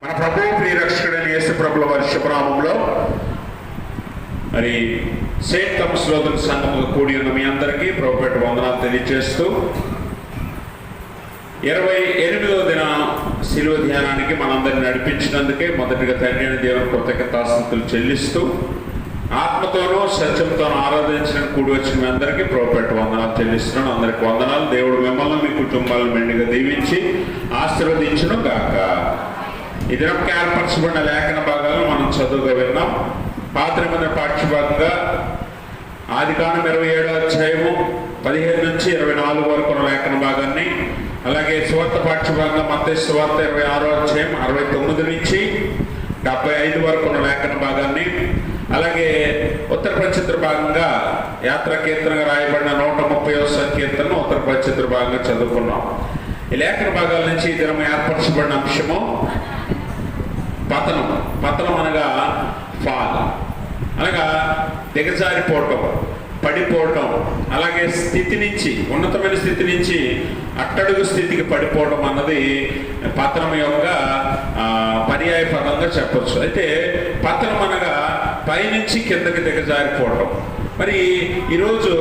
మన ప్రభు ప్రియరక్షకుడైన యేసు ప్రభుల వారి శుభనామంలో మరి సెయింట్ థామస్ లోదన్ సంఘముగా కూడి ఉన్న మీ అందరికీ ప్రభుపేట వందనాలు తెలియజేస్తూ 28వ దిన శిలువ ధ్యానానికి మనందరిని నడిపించినందుకే మొదటిగా తండ్రి అయిన దేవుని కృతజ్ఞతాస్తుతులు చెల్లిస్తూ ఆత్మతోనూ సత్యంతోనూ ఆరాధించిన కూడి వచ్చిన మీ అందరికీ ప్రభుపేట వందనాలు చెల్లిస్తున్నాను. అందరికి వందనాలు. దేవుడు మిమ్మల్ని మీ కుటుంబాలను మెండుగా దీవించి ఆశీర్వదించును గాక. ఈ దినంకి ఏర్పరచబడిన లేఖన భాగాలను మనం చదువుగా విన్నాం. పాత నిబంధన పాఠ్యభాగంగా ఆదికాండం 27వ అధ్యాయము 15 నుంచి 24 వరకు ఉన్న లేఖన భాగాన్ని, అలాగే సువార్త పాఠ్యభాగంగా మత్తయి సువార్త 26వ అధ్యాయం 69 నుంచి 75 వరకు ఉన్న లేఖన భాగాన్ని, అలాగే ఉత్తర ప్రచిత్ర భాగంగా యాత్రా కీర్తనగా రాయబడిన 130వ సంకీర్తనను ఉత్తర ప్రచిత్ర భాగంగా చదువుకున్నాం. ఈ లేఖన భాగాల నుంచి ఈ దినం ఏర్పరచబడిన అంశము పతనం. పతనం అనగా ఫాల్, అనగా దిగజారిపోవటం, పడిపోవటం, అలాగే స్థితి నుంచి, ఉన్నతమైన స్థితి నుంచి అట్టడుగు స్థితికి పడిపోవడం అన్నది పతనం యొక్క పర్యాయ పదంగా చెప్పచ్చు. అయితే పతనం అనగా పైనుంచి కిందకి దిగజారిపోవటం. మరి ఈరోజు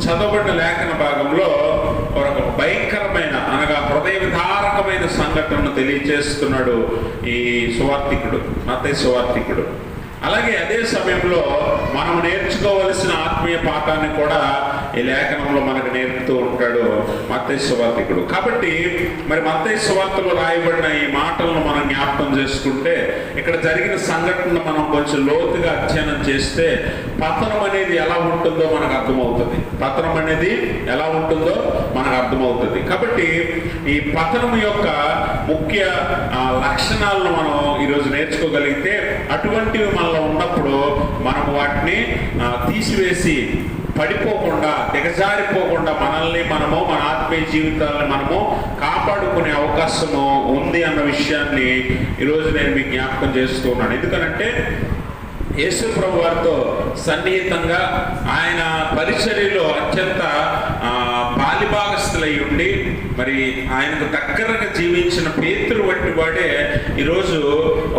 చదవబడిన లేఖన భాగంలో ఒక భయంకరమైన, అనగా హృదయ విదారకమైన సంఘటనను తెలియజేస్తున్నాడు ఈ సువార్తికుడు, మత్తయి సువార్తికుడు. అలాగే అదే సమయంలో మనం నేర్చుకోవలసిన ఆత్మీయ పాఠాన్ని కూడా ఈ లేఖనంలో మనకు నేర్పుతూ ఉంటాడు మత్తయి సువార్తికుడు. కాబట్టి మరి మత్తయి సువార్తలో రాయబడిన ఈ మాటలను మనం జ్ఞాపకం చేసుకుంటే, ఇక్కడ జరిగిన సంఘటనను మనం కొంచెం లోతుగా అధ్యయనం చేస్తే పతనం అనేది ఎలా ఉంటుందో మనకు అర్థమవుతుంది. పతనం అనేది ఎలా ఉంటుందో మనకు అర్థమవుతుంది. కాబట్టి ఈ పతనం యొక్క ముఖ్య లక్షణాలను మనం ఈరోజు నేర్చుకోగలిగితే, అటువంటివి మనలో ఉన్నప్పుడు మనం వాటిని తీసివేసి పడిపోకుండా, దిగజారిపోకుండా మనల్ని మనము, మన ఆత్మీయ జీవితాలను మనము కాపాడుకునే అవకాశము ఉంది అన్న విషయాన్ని ఈరోజు నేను మీకు జ్ఞాపకం చేస్తూ ఉన్నాను. ఎందుకనంటే యేసు ప్రభు వారితో సన్నిహితంగా ఆయన పరిచర్యలో అత్యంత పాలిభాగస్తులై ఉండి మరి ఆయనకు దగ్గరగా జీవించిన పేతురు వంటి వాడే ఈరోజు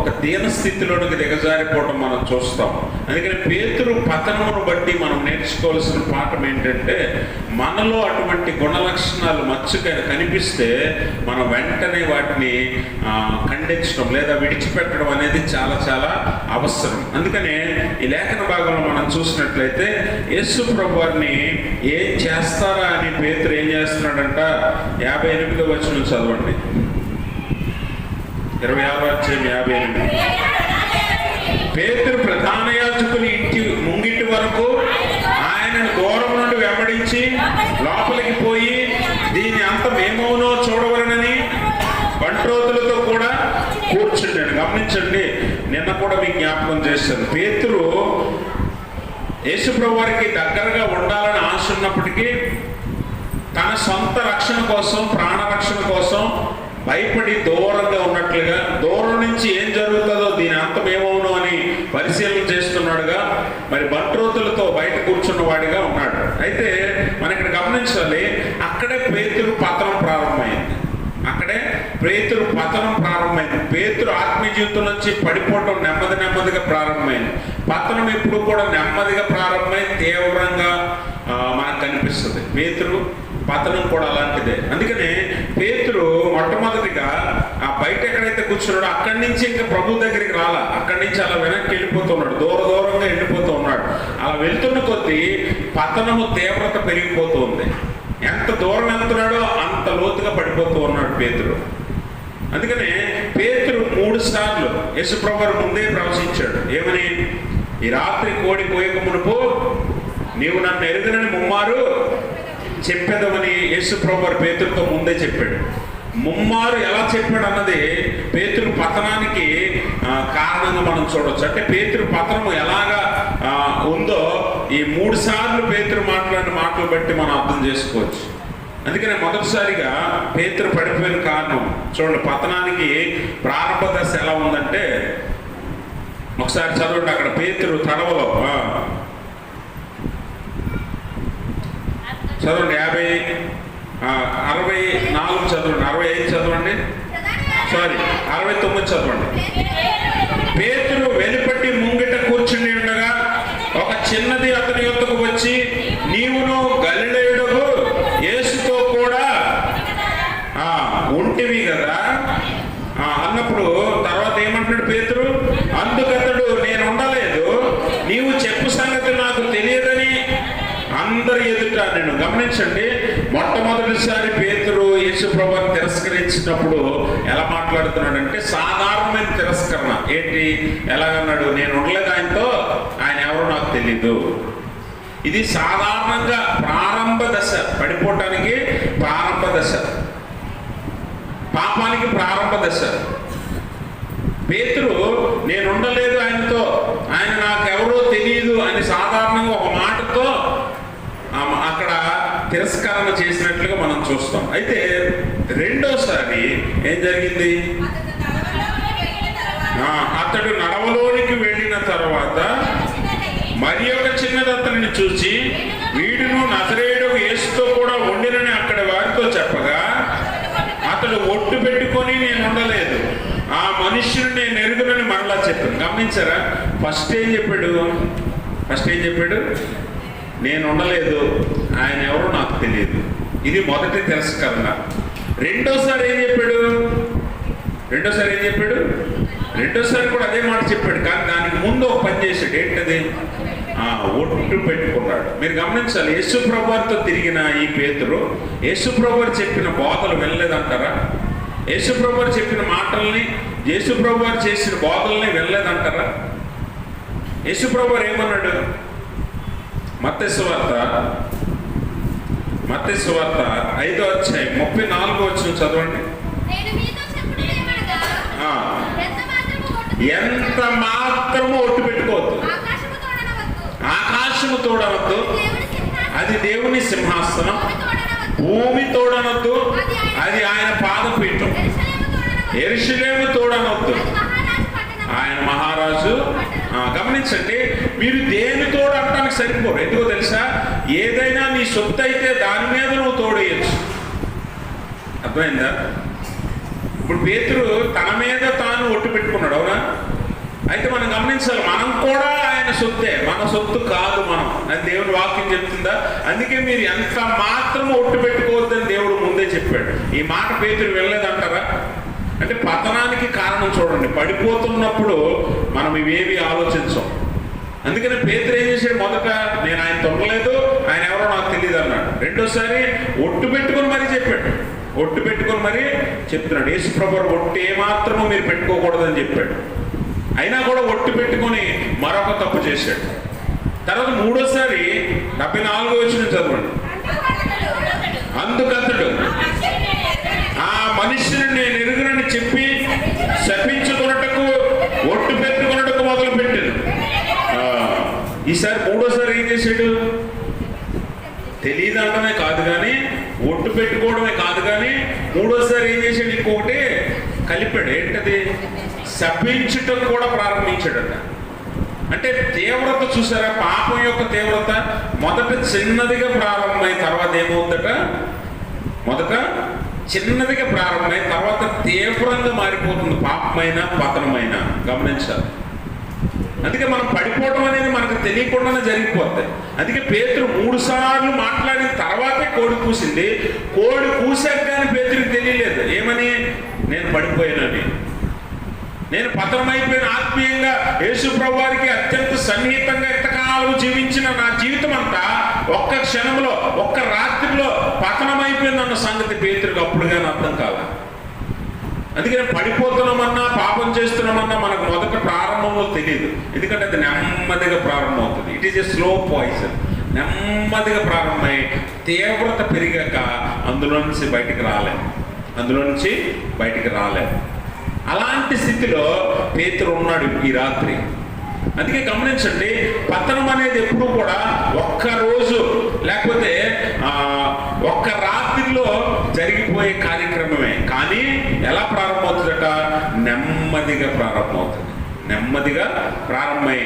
ఒక దీన స్థితిలోనికి దిగజారిపోవడం మనం చూస్తాం. అందుకని పేతురు పతనమును బట్టి మనం నేర్చుకోవాల్సిన పాఠం ఏంటంటే, మనలో అటువంటి గుణ లక్షణాలు మచ్చుగా కనిపిస్తే మనం వెంటనే వాటిని ఖండించడం లేదా విడిచిపెట్టడం అనేది చాలా చాలా అవసరం. అందుకని ఈ లేఖన భాగంలో మనం చూసినట్లయితే యేసు ప్రభు వారిని ఏం చేస్తారా అని పేతురు ఏం చేస్తున్నాడంట. 58వ వచనం చదవండి. 26వ అధ్యాయం 58. పేతురు ప్రధాన యాజకుని ఇంటి ముంగిటి వరకు ఆయనను దూరం నుండి వెంబడించి లోపలికి పోయి దీని అంతం ఏమవునో చూడవలనని బంట్రోతులతో కూడా కూర్చుంటాడు. గమనించండి, నిన్న కూడా మీకు జ్ఞాపకం చేశాను. పేతురు యేసుప్రభు వారికి దగ్గరగా ఉండాలని ఆశ ఉన్నప్పటికీ తన సొంత రక్షణ కోసం, ప్రాణరక్షణ కోసం భయపడి దూరంగా ఉన్నట్లుగా, దూరం నుంచి ఏం జరుగుతుందో, దీని అంతం ఏమవును అని పరిశీలన చేస్తున్నాడుగా, మరి బంట్రోతులతో బయట కూర్చున్న వాడిగా ఉన్నాడు. అయితే మనం ఇక్కడ గమనించాలి, అక్కడే పేతురు పతనం ప్రారంభమైంది. పేతురు ఆత్మీయ జీవితం నుంచి పడిపోవటం నెమ్మదిగా ప్రారంభమైంది. పతనం ఎప్పుడు కూడా నెమ్మదిగా ప్రారంభమై తీవ్రంగా మనకు కనిపిస్తుంది. పేతురు పతనం కూడా అలాంటిదే. అందుకనే పేతురు మొట్టమొదటిగా ఆ బయట ఎక్కడైతే కూర్చున్నాడో అక్కడి నుంచి ఇంకా ప్రభు దగ్గరికి రాలా, అక్కడి నుంచి అలా వెనక్కి వెళ్ళిపోతున్నాడు, దూరంగా వెళ్ళిపోతూ ఉన్నాడు. అలా వెళ్తున్న కొద్దీ పతనము తీవ్రత పెరిగిపోతుంది. ఎంత దూరం వెళ్తున్నాడో అంత లోతుగా పడిపోతూ ఉన్నాడు పేతురు. అందుకనే పేతురు 3 సార్లు యేసుప్రభు వారు ముందే ప్రవచించాడు. ఏమని? ఈ రాత్రి కోడి కోయక మునుపు నీవు నన్ను ఎరుగనని ముమ్మారు చెప్పేదమని యేసుప్రభు వారు పేతురుతో ముందే చెప్పాడు. ముమ్మారు ఎలా చెప్పాడు అన్నది పేతురు పతనానికి కారణంగా మనం చూడవచ్చు. అంటే పేతురు పతనము ఎలాగా ఉందో ఈ 3 సార్లు పేతురు మాట్లాడిన మాటలు బట్టి మనం అర్థం చేసుకోవచ్చు. అందుకనే మొదటిసారిగా పేతురు పడిపోయిన కారణం చూడండి. పతనానికి ప్రారంభ దశ ఎలా ఉందంటే, ఒకసారి చదవండి. అక్కడ పేతురు తడవలో చదవండి. 64 చదవండి, 65 చదవండి. సారీ 69 చదవండి. పేతురు వెలుపటి ముంగిట కూర్చుని ఉండగా ఒక చిన్నది అతని యొద్దకు వచ్చి, నీవును గలిలయుడవు యేసుతో కూడా ఉంటివి కదా అన్నప్పుడు తర్వాత ఏమంటున్నాడు పేతురు? అందుకతడు, నేను ఉండలేదు, నీవు చెప్పు సంగతి నాకు తెలియదని అందరి ఎదుట నేను. గమనించండి, మొట్టమొదటిసారి పేతురు యేసు ప్రభువుని తిరస్కరించినప్పుడు ఎలా మాట్లాడుతున్నాడంటే సాధారణమైన తిరస్కరణ. ఏంటి? ఎలాగన్నాడు? నేను ఉండలేదు ఆయనతో, ఆయన ఎవరో నాకు తెలీదు. ఇది సాధారణంగా ప్రారంభ దశ, పడిపోవటానికి ప్రారంభ దశ, పాపానికి ప్రారంభ దశ. పేతురు నేను ఉండలేదు ఆయనతో, ఆయన నాకెవరో తెలియదు అని సాధారణంగా ఒక మాటతో అక్కడ తిరస్కరణ చేసినట్లుగా మనం చూస్తాం. అయితే రెండోసారి ఏం జరిగింది? అతడు నడవలోనికి వెళ్ళిన తర్వాత మరి ఒక చిన్నది అతనిని చూసి, వీడును నజరేయుడు యేసుతో కూడా ఉండినని అక్కడ వారితో చెప్పగా అతడు ఒట్టు పెట్టుకొని నేను ఉండలేదు, ఆ మనుష్యుని నేను ఎరుగునని మరలా చెప్పాను. గమనించారా? ఫస్ట్ ఏం చెప్పాడు? నేను ఉండలేదు, ఆయన ఎవరో నాకు తెలియదు. ఇది మొదటి తిరస్కరణ. రెండోసారి ఏం చెప్పాడు? రెండోసారి కూడా అదే మాట చెప్పాడు, కానీ దానికి ముందు ఒక పని చేశాడు. ఏంటది? ఒట్టు పెట్టుకున్నాడు. మీరు గమనించాలి, యేసు ప్రభువుతో తిరిగిన ఈ పేతురు యేసు ప్రభువు చెప్పిన బోధలు వెళ్ళలేదంటారా? యేసు ప్రభువు చెప్పిన మాటల్ని, యేసు ప్రభువు చేసిన బోధల్ని వెళ్ళలేదంటారా? యేసు ప్రభువు ఏమన్నాడు? మత్తయి సువార్త 5వ అధ్యాయం 34వ వచనం చదవండి. ఎంత మాత్రము ఒట్టు పెట్టుకోవద్దు, ఆకాశము తోడవద్దు, అది దేవుని సింహాసనం, భూమి తోడనొద్దు, అది ఆయన పాదపీఠం, యెరూషలేము తోడనొద్దు, ఆయన మహారాజు. గమనించండి, మీరు దేని తోడు అంటానికి సరిపోరు. ఎందుకో తెలుసా? ఏదైనా నీ సొత్తు అయితే దాని మీద నువ్వు తోడేయచ్చు. అర్థమైందా? ఇప్పుడు పేతురు తన మీద తాను ఒట్టు పెట్టుకున్నాడు, అవునా? అయితే మనం గమనించాలి, మనం కూడా ఆయన సొత్తే, మన సొత్తు కాదు మనం. అది దేవుని వాక్యం చెప్తుందా? అందుకే మీరు ఎంత మాత్రం ఒట్టు పెట్టుకోవద్దని దేవుడు ముందే చెప్పాడు. ఈ మాట పేతురు వెళ్ళలేదంటారా? అంటే పతనానికి కారణం చూడండి. పడిపోతున్నప్పుడు మనం ఇవేవి ఆలోచించం. అందుకని పేతురు ఏం చేశాడు? మొదట నేను ఆయన తొంగలేదు, ఆయన ఎవరో నాకు తెలియదు అన్నాడు. రెండోసారి ఒట్టు పెట్టుకొని మరీ చెప్పాడు. ఒట్టు పెట్టుకొని మరీ చెప్తున్నాడు. యేసు ప్రభువు ఒట్టు ఏమాత్రమో మీరు పెట్టుకోకూడదని చెప్పాడు. అయినా కూడా ఒట్టు పెట్టుకొని మరొక తప్పు చేశాడు. తర్వాత మూడోసారి 74వ వచనం చదవండి. అందుకతడు, ఆ మనుషుని నేను ఎరుగునని చెప్పి శపించుకున్నట్టుకు ఒట్టు పెట్టుకున్నట్టుకు మొదలు పెట్టాడు. ఈసారి మూడోసారి ఏం చేశాడు? తెలియదు అనడమే కాదు కానీ, ఒట్టు పెట్టుకోవడమే కాదు కానీ, మూడోసారి ఏం చేశాడు? ఇంకొకటి కలిపాడు. ఏంటది? శపించటం కూడా ప్రారంభించాడట. అంటే తీవ్రత చూసారా? పాపం యొక్క తీవ్రత మొదట చిన్నదిగా ప్రారంభమై తర్వాత ఏమవుతుందట? మొదట చిన్నదిగా ప్రారంభమై తర్వాత తీవ్రంగా మారిపోతుంది. పాపమైన పతనమైన. గమనించాలి. అందుకే మనం పడిపోవడం అనేది మనకు తెలియకుండానే జరిగిపోతాయి. అందుకే పేతురు 3 సార్లు మాట్లాడిన తర్వాతే కోడి కూసింది. కోడి కూసాక కానీ పేతురికి తెలియలేదు ఏమని, నేను పడిపోయానని, నేను పతనమైపోయిన ఆత్మీయంగా యేసు ప్రభువారికి అత్యంత సన్నిహితంగా ఎంతకాలం జీవించిన నా జీవితం అంతా ఒక్క క్షణంలో, ఒక్క రాత్రిలో పతనమైపోయిందన్న సంగతి పేతురికి అప్పుడు కానీ అర్థం కాదు. అందుకని పడిపోతున్నామన్నా పాపం చేస్తున్నామన్నా మనకు మొదట ప్రారంభంలో తెలియదు. ఎందుకంటే అది నెమ్మదిగా ప్రారంభం అవుతుంది. It is a slow poison. నెమ్మదిగా ప్రారంభమై తీవ్రత పెరిగాక అందులో నుంచి బయటికి రాలేం. అలాంటి స్థితిలో పేతురు ఉన్నాడు ఈ రాత్రి. అందుకే గమనించండి, పతనం అనేది ఎప్పుడు కూడా ఒక్క రోజు లేకపోతే ఒక్క రాత్రిలో జరిగిపోయే కార్యక్రమమే. కానీ ఎలా ప్రారంభమవుతుందట? నెమ్మదిగా ప్రారంభమై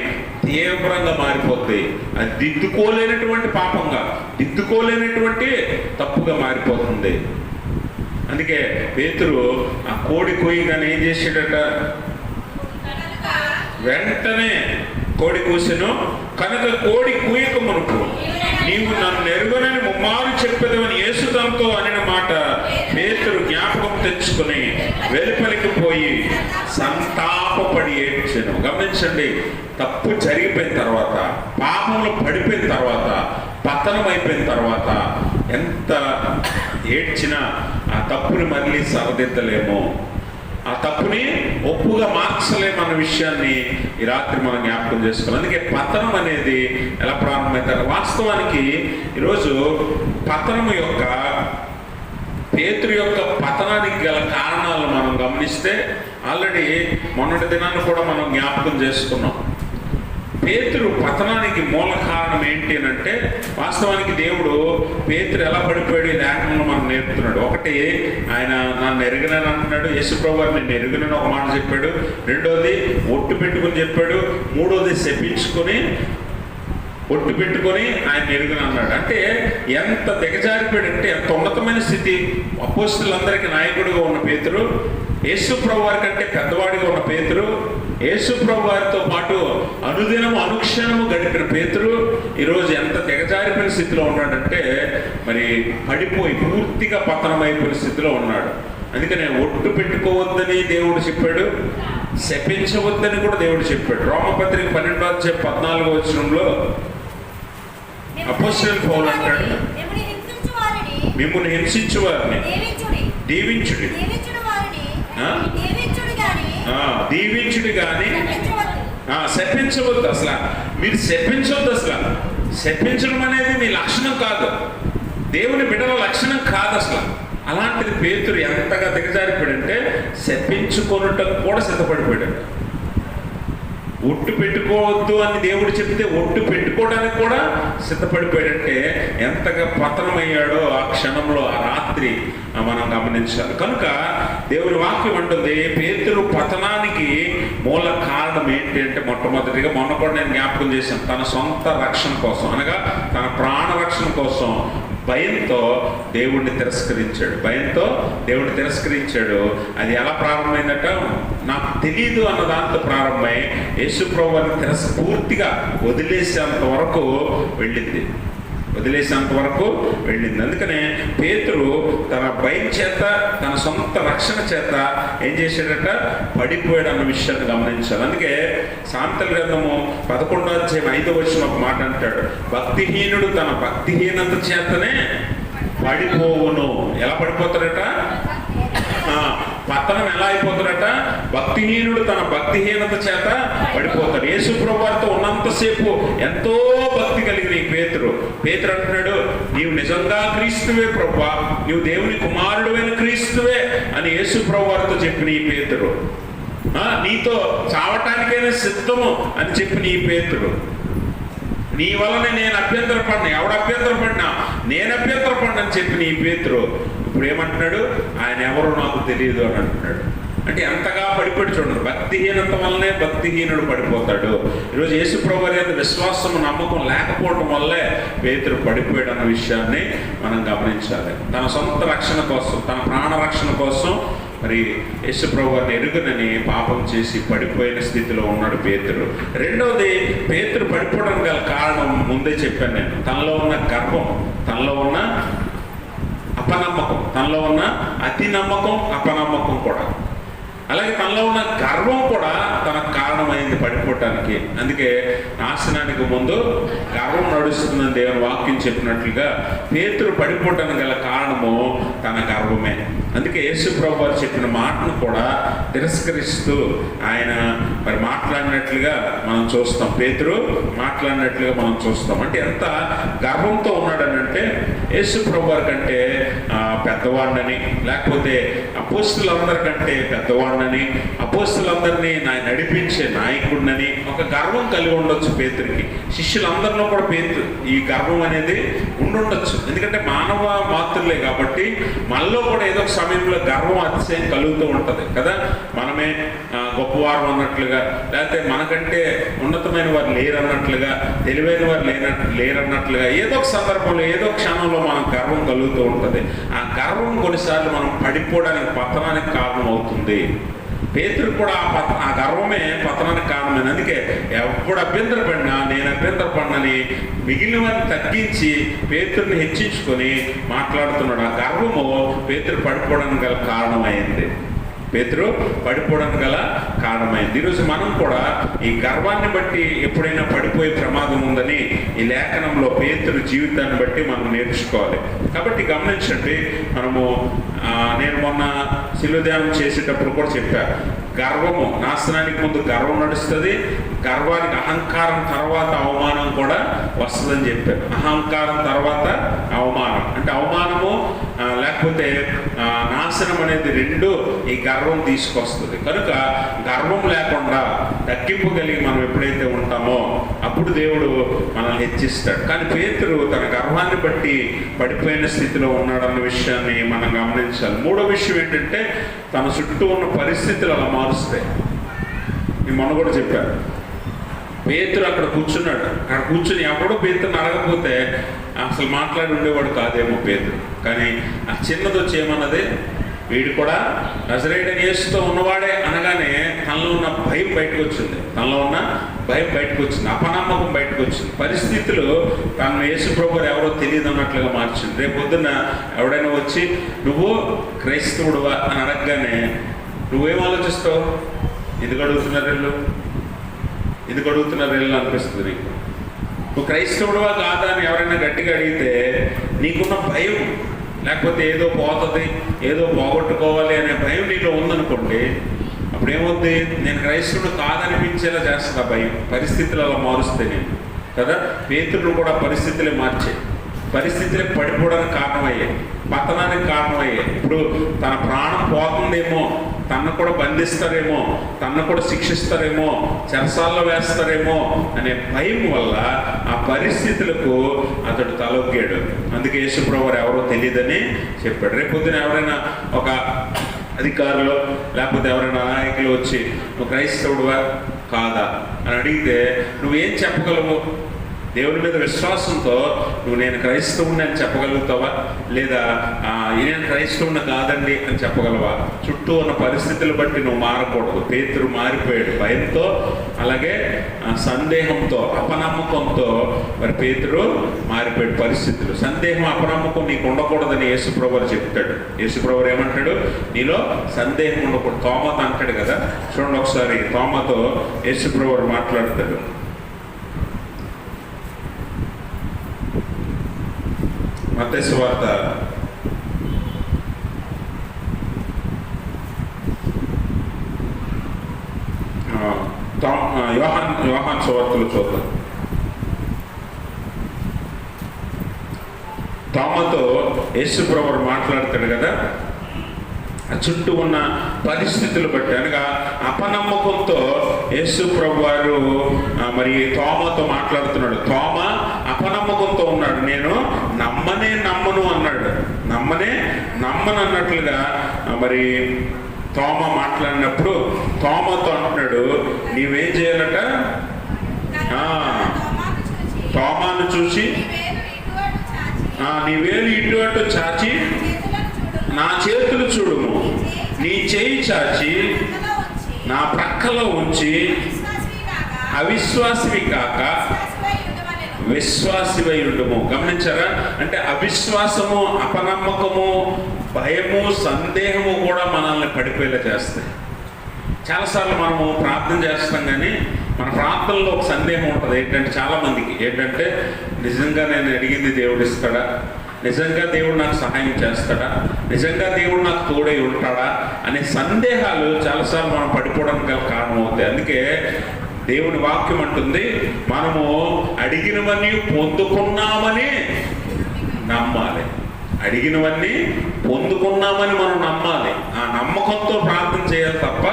తీవ్రంగా మారిపోతుంది. అది దిద్దుకోలేనటువంటి పాపంగా, దిద్దుకోలేనటువంటి తప్పుగా మారిపోతుంది. అందుకే పేతురు ఆ కోడి కూయగానే ఏం చేసాడట? వెంటనే కోడి కూసెను. కనుక కోడి కూయక మునుపు నీవు నన్ను ఎరుగనని ముమ్మారు చెప్పేదవని యేసు తనతో అనిన మాట పేతురు జ్ఞాపకం తెచ్చుకుని వెలుపలికి పోయి సంతాపపడి ఏడ్చెను. గమనించండి, తప్పు జరిగిపోయిన తర్వాత, పాపంలో పడిపోయిన తర్వాత, పతనం అయిపోయిన తర్వాత ఎంత ఏడ్చినా ఆ తప్పుని మళ్ళీ సరిదిద్దలేమో, ఆ తప్పుని ఒప్పుగా మార్చలేమన్న విషయాన్ని ఈ రాత్రి మనం జ్ఞాపకం చేసుకోవాలి. అందుకే పతనం అనేది ఎలా ప్రారంభమవుతారు? వాస్తవానికి ఈరోజు పతనం యొక్క, పేతురు యొక్క పతనానికి గల కారణాలు మనం గమనిస్తే ఆల్రెడీ మొన్నటి దినాన్ని కూడా మనం జ్ఞాపకం చేసుకున్నాం. పేతురు పతనానికి మూల కారణం ఏంటి అంటే, వాస్తవానికి దేవుడు పేతురు ఎలా పడిపోయాడు ఈ లేఖనంలో మనం నేర్పుతున్నాడు. ఒకటి, ఆయన నన్ను ఎరగనని అంటున్నాడు. యేసుప్రభు వారు నేను ఎరుగునని ఒక మాట చెప్పాడు. రెండోది ఒట్టు పెట్టుకుని చెప్పాడు. మూడోది శపించుకొని ఒట్టు పెట్టుకొని ఆయన ఎరుగున అన్నాడు. అంటే ఎంత దిగజారిపోయాడంటే, ఎంత ఉన్నతమైన స్థితి. అపోస్తలులందరికీ నాయకుడిగా ఉన్న పేతురు, యేసుప్రభు వారి కంటే పెద్దవాడిగా ఉన్న పేతురు, యేసుప్రభు వారితో పాటు అనుదినము అనుక్షణము గడిపిన పేతురు ఈరోజు ఎంత దిగజారిపోయిన స్థితిలో ఉన్నాడంటే, మరి పడిపోయి పూర్తిగా పతనమైపోయిన స్థితిలో ఉన్నాడు. అందుకనే ఒట్టు పెట్టుకోవద్దని దేవుడు చెప్పాడు, శపించవద్దని కూడా దేవుడు చెప్పాడు. రోమపత్రిక 12:14 అపోస్తలుడు పౌలు అంటాడు, మిమ్మల్ని హింసించు వారిని దీవించుడి, దీవించుడు కానీ శపించవద్దు. అసలు మీరు శపించవద్దు. అసలు శపించడం అనేది మీ లక్షణం కాదు, దేవుని బిడ్డల లక్షణం కాదు అసలు. అలాంటిది పేతురు ఎంతగా దిగజారిపోయాడంటే శపించుకొనుటకు కూడా సిద్ధపడిపోయాడు. ఒట్టు పెట్టుకోవద్దు అని దేవుడు చెప్తే ఒట్టు పెట్టుకోవడానికి కూడా సిద్ధపడిపోయాడంటే ఎంతగా పతనమయ్యాడో ఆ క్షణంలో, ఆ రాత్రి మనం గమనించాలి. కనుక దేవుని వాక్యం అంటుంది, పేతురు పతనానికి మూల కారణం ఏంటి అంటే, మొట్టమొదటిగా మొన్న కూడా నేను జ్ఞాపకం చేశాను, తన సొంత రక్షణ కోసం, అనగా తన ప్రాణ రక్షణ కోసం భయంతో దేవుడిని తిరస్కరించాడు. భయంతో దేవుడిని తిరస్కరించాడు. అది ఎలా ప్రారంభమైందట? నాకు తెలియదు అన్న దాంతో ప్రారంభమై యేసుప్రభువుని పూర్తిగా వదిలేసేంత వరకు వెళ్ళింది. అందుకనే పేతురు తన భయం చేత, తన సొంత రక్షణ చేత ఏం చేశాడట? పడిపోయాడు అన్న విషయాన్ని గమనించాలి. అందుకే సామెతల గ్రంథము 11:5 ఒక మాట అంటాడు, భక్తిహీనుడు తన భక్తిహీనత చేతనే పడిపోవును. ఎలా పడిపోతాడట? పతనం ఎలా అయిపోతాడట? భక్తిహీనుడు తన భక్తిహీనత చేత పడిపోతాడు. యేసుప్రభు వారితో ఉన్నంతసేపు ఎంతో భక్తి కలిగిన ఈ పేతురు అంటున్నాడు, నీవు నిజంగా క్రీస్తువే ప్రభువా, నీవు దేవుని కుమారుడువైన క్రీస్తువే అని యేసుప్రభు వారితో చెప్పిన ఈ పేతురు, నీతో చావటానికైనా సిద్ధము అని చెప్పిన ఈ పేతురు, నీ వలన నేను అభ్యంతరపడినా, ఎవడు అభ్యంతరపడినా నేను అభ్యంతరపడినా అని చెప్పిన ఈ పేతురు ఇప్పుడు ఏమంటున్నాడు? ఆయన ఎవరో నాకు తెలియదు అని అంటున్నాడు. అంటే ఎంతగా పడిపోయి చూడండి. భక్తిహీనత వల్లనే భక్తిహీనుడు పడిపోతాడు. ఈరోజు యేసుప్రభు వారి యొక్క విశ్వాసము, నమ్మకం లేకపోవడం వల్లే పేతురు పడిపోయాడు అన్న విషయాన్ని మనం గమనించాలి. తన సొంత రక్షణ కోసం, తన ప్రాణ రక్షణ కోసం మరి యేసుప్రభు వారిని ఎరుగునని పాపం చేసి పడిపోయిన స్థితిలో ఉన్నాడు పేతురు. రెండవది, పేతురు పడిపోవడానికి గల కారణం ముందే చెప్పాను నేను. తనలో ఉన్న గర్వం, తనలో ఉన్న అపనమ్మకం, తనలో ఉన్న అతి నమ్మకం, అపనమ్మకం కూడా, అలాగే తనలో ఉన్న గర్వం కూడా తనకు కారణమైంది పడిపోవటానికి. అందుకే నాశనానికి ముందు గర్వం నడుస్తుందని దేవుని వాక్యం చెప్పినట్లుగా పేతురు పడిపోవటానికి గల కారణము తన గర్వమే. అందుకే యేసుప్రభు వారు చెప్పిన మాటను కూడా తిరస్కరిస్తూ ఆయన మరి మాట్లాడినట్లుగా మనం చూస్తాం. పేతురు మాట్లాడినట్లుగా మనం చూస్తాం. అంటే ఎంత గర్వంతో ఉన్నాడనంటే, యేసుప్రభు వారి కంటే పెద్దవాడినని, లేకపోతే అపోస్తలులందరికంటే పెద్దవాడినని, అపోస్తలులందరినీ నడిపించే నాయకుడినని ఒక గర్వం కలిగి ఉండొచ్చు పేతురికి. శిష్యులందరిలో కూడా ఈ గర్వం అనేది ఉండుండొచ్చు. ఎందుకంటే మానవ మాతృలే కాబట్టి మనలో కూడా ఏదో ఒక సమయంలో గర్వం, అతిశయం కలుగుతూ ఉంటుంది కదా. మనమే మనమే గొప్పవారం అన్నట్లుగా, లేకపోతే మనకంటే ఉన్నతమైన వారు లేరన్నట్లుగా, తెలివైన వారు లేరన్నట్లుగా ఏదో ఒక సందర్భంలో ఏదో క్షణంలో మనం గర్వం కలుగుతూ ఉంటుంది. ఆ గర్వం కొన్నిసార్లు మనం పడిపోవడానికి, పతనానికి కారణం అవుతుంది. పేతురు కూడా ఆ గర్వమే పతనానికి కారణమైన. అందుకే ఎప్పుడు అభ్యంతరపడినా నేను అభ్యంతరపడినని మిగిలిన వారిని తగ్గించి పేతురుని హెచ్చించుకొని మాట్లాడుతున్నాడు. ఆ గర్వము పేతురు పడిపోవడానికి గల కారణమైంది. పేతురు పడిపోవడానికి గల కారణమైంది. ఈరోజు మనం కూడా ఈ గర్వాన్ని బట్టి ఎప్పుడైనా పడిపోయే ప్రమాదం ఉందని ఈ లేఖనంలో పేతురు జీవితాన్ని బట్టి మనం నేర్చుకోవాలి. కాబట్టి గమనించండి, నేను మొన్న శిలువ ధ్యానం చేసేటప్పుడు కూడా చెప్పాను, గర్వము నాశనానికి ముందు గర్వం నడుస్తుంది, గర్వానికి అహంకారం తర్వాత అవమానం కూడా వస్తుందని చెప్పారు. అహంకారం తర్వాత అవమానం అంటే అవమానము లేకపోతే నాశనం అనేది రెండు ఈ గర్వం తీసుకొస్తుంది. కనుక గర్వం లేకుండా తగ్గింపు కలిగి మనం ఎప్పుడైతే ఉంటామో అప్పుడు దేవుడు మనల్ని హెచ్చిస్తాడు. కానీ పేతురు తన గర్వాన్ని బట్టి పడిపోయిన స్థితిలో ఉన్నాడన్న విషయాన్ని మనం గమనించాలి. మూడో విషయం ఏంటంటే తన చుట్టూ ఉన్న పరిస్థితులు అలా మారుస్తాయి. నేను మొన్న కూడా చెప్పాను, పేతురు అక్కడ కూర్చున్నాడు. అక్కడ కూర్చుని ఎప్పుడో పేతురుని అడగకపోతే అసలు మాట్లాడి ఉండేవాడు కాదేమో పేతురు. కానీ ఆ చిన్నది వచ్చి ఏమన్నది, వీడు కూడా నజరేయుడైన యేసుతో ఉన్నవాడే అనగానే తనలో ఉన్న భయం బయటకు వచ్చింది. అపనమ్మకం బయటకు వచ్చింది. పరిస్థితులు తను యేసు ప్రభువు ఎవరో తెలియదు అన్నట్లుగా మార్చింది. రేపు పొద్దున్న ఎవడైనా వచ్చి నువ్వు క్రైస్తవుడువా అని అడగగానే నువ్వేం ఆలోచిస్తావు? ఎందుకు అడుగుతున్నారు వీళ్ళు అనిపిస్తుంది నీకు. నువ్వు క్రైస్తవుడువా కాదా అని ఎవరైనా గట్టిగా అడిగితే నీకున్న భయం, లేకపోతే ఏదో పోతుంది, ఏదో పోగొట్టుకోవాలి అనే భయం నీలో ఉందనుకోండి, అప్పుడు ఏమవుతుంది? నేను క్రైస్తవుడు కాదనిపించేలా చేస్తుంది ఆ భయం. పరిస్థితులు అలా మారుస్తే నేను కదా. పేతురును కూడా పరిస్థితులే మార్చాయి, పరిస్థితులే పడిపోవడానికి కారణమయ్యాయి, పతనానికి కారణమయ్యాయి. ఇప్పుడు తన ప్రాణం పోతుందేమో, తన్ను కూడా బంధిస్తారేమో, తన్ను కూడా శిక్షిస్తారేమో, చెరసాల్లో వేస్తారేమో అనే భయం వల్ల ఆ పరిస్థితులకు అతడు తలొగ్గాడు. అందుకే యేసుప్రభువు ఎవరో తెలియదని చెప్పాడు. రేపు పొద్దున ఎవరైనా ఒక అధికారులు లేకపోతే ఎవరైనా నాయకులు వచ్చి నువ్వు క్రైస్తవుడువా కాదా అని అడిగితే నువ్వేం చెప్పగలవు? దేవుని మీద విశ్వాసంతో నువ్వు నేను క్రైస్తవుని అని చెప్పగలుగుతావా? లేదా నేను క్రైస్తవుని కాదండి అని చెప్పగలవా? చుట్టూ ఉన్న పరిస్థితులు బట్టి నువ్వు మారకూడదు. పేతురు మారిపోయాడు భయంతో, అలాగే సందేహంతో, అపనమ్మకంతో. మరి పేతురు మారిపోయాడు పరిస్థితులు. సందేహం, అపనమ్మకం నీకు ఉండకూడదని యేసుప్రభువు చెప్తాడు. యేసుప్రభువు ఏమంటాడు? నీలో సందేహం ఉండకూడదు. తోమాతో అంటాడు కదా, చూడండి ఒకసారి తోమాతో యేసుప్రభువు మాట్లాడతాడు. మత్తయి సువార్త 8 యోహాను సువార్తలు చూద్దాం. తోమాతో యేసుప్రభువు మాట్లాడతాడు కదా, చుట్టూ ఉన్న పరిస్థితులు బట్టి అనగా అపనమ్మకంతో యేసుప్రభువు వారు మరి తోమాతో మాట్లాడుతున్నాడు. తోమా అపనమ్మకంతో ఉన్నాడు. నేను నమ్మను అన్నాడు. నమ్మను అన్నట్లుగా మరి తోమా మాట్లాడినప్పుడు తోమాతో అంటున్నాడు, నీవేం చేయాలట? తోమాను చూసి నీ వేలు ఇటు అటు చాచి నా చేతులు చూడుము, నీ చేయి చాచి నా ప్రక్కలో ఉంచి అవిశ్వాసివి కాక విశ్వాసివై ఉండుము. గమనించారా? అంటే అవిశ్వాసము, అపనమ్మకము, భయము, సందేహము కూడా మనల్ని పడిపోయేలా చేస్తాయి. చాలాసార్లు మనము ప్రార్థన చేస్తాం, కానీ మన ప్రార్థనలో ఒక సందేహం ఉంటుంది. ఏంటంటే చాలామందికి ఏంటంటే, నిజంగా నేను అడిగింది దేవుడు ఇస్తాడా? నిజంగా దేవుడు నాకు సహాయం చేస్తాడా? నిజంగా దేవుడు నాకు తోడై ఉంటాడా అనే సందేహాలు చాలాసార్లు మనం పడిపోవడానికి గల కారణం అవుతాయి. అందుకే దేవుని వాక్యం అంటుంది, మనము అడిగినవన్నీ పొందుకున్నామని నమ్మాలి. అడిగినవన్నీ పొందుకున్నామని మనం నమ్మాలి. ఆ నమ్మకంతో ప్రార్థన చేయాలి తప్ప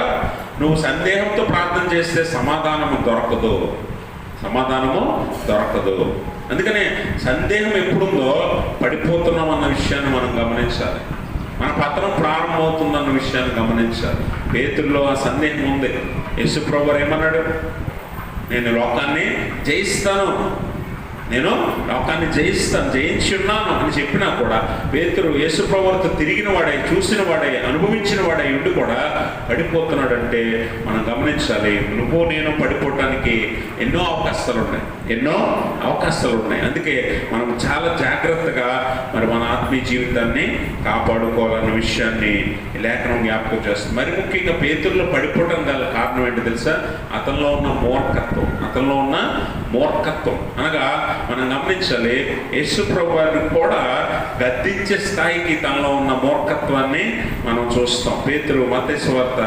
నువ్వు సందేహంతో ప్రార్థన చేస్తే సమాధానము దొరకదు. అందుకనే సందేహం ఎప్పుడుందో పడిపోతున్నాం అన్న విషయాన్ని మనం గమనించాలి. మన పతనం ప్రారంభమవుతుందన్న విషయాన్ని గమనించాలి. పేతురులో ఆ సందేహం ఉంది. యేసు ప్రభువు ఏమన్నాడు? నేను లోకాన్ని జయిస్తాను, నేను లోకాన్ని జయించి ఉన్నాను అని చెప్పినా కూడా పేతురు యేసు ప్రభువుతో తిరిగిన వాడై, చూసిన వాడై, అనుభవించిన వాడై ఉండి కూడా పడిపోతున్నాడంటే మనం గమనించాలి. నువ్వు నేను పడిపోవటానికి ఎన్నో అవకాశాలు ఉన్నాయి. అందుకే మనం చాలా జాగ్రత్తగా మరి మన ఆత్మీయ జీవితాన్ని కాపాడుకోవాలన్న విషయాన్ని లేఖనం జ్ఞాపకం చేస్తుంది. మరి ముఖ్యంగా పేతురులో పడిపోవటం గల కారణం ఏంటి తెలుసా? అతనిలో ఉన్న మూర్ఖత్వం అనగా మనం గమనించాలి. యేసు ప్రభు వారిని కూడా గద్దించే స్థాయికి తనలో ఉన్న మూర్ఖత్వాన్ని మనం చూస్తాం. పేతురు మత్తయి సువార్త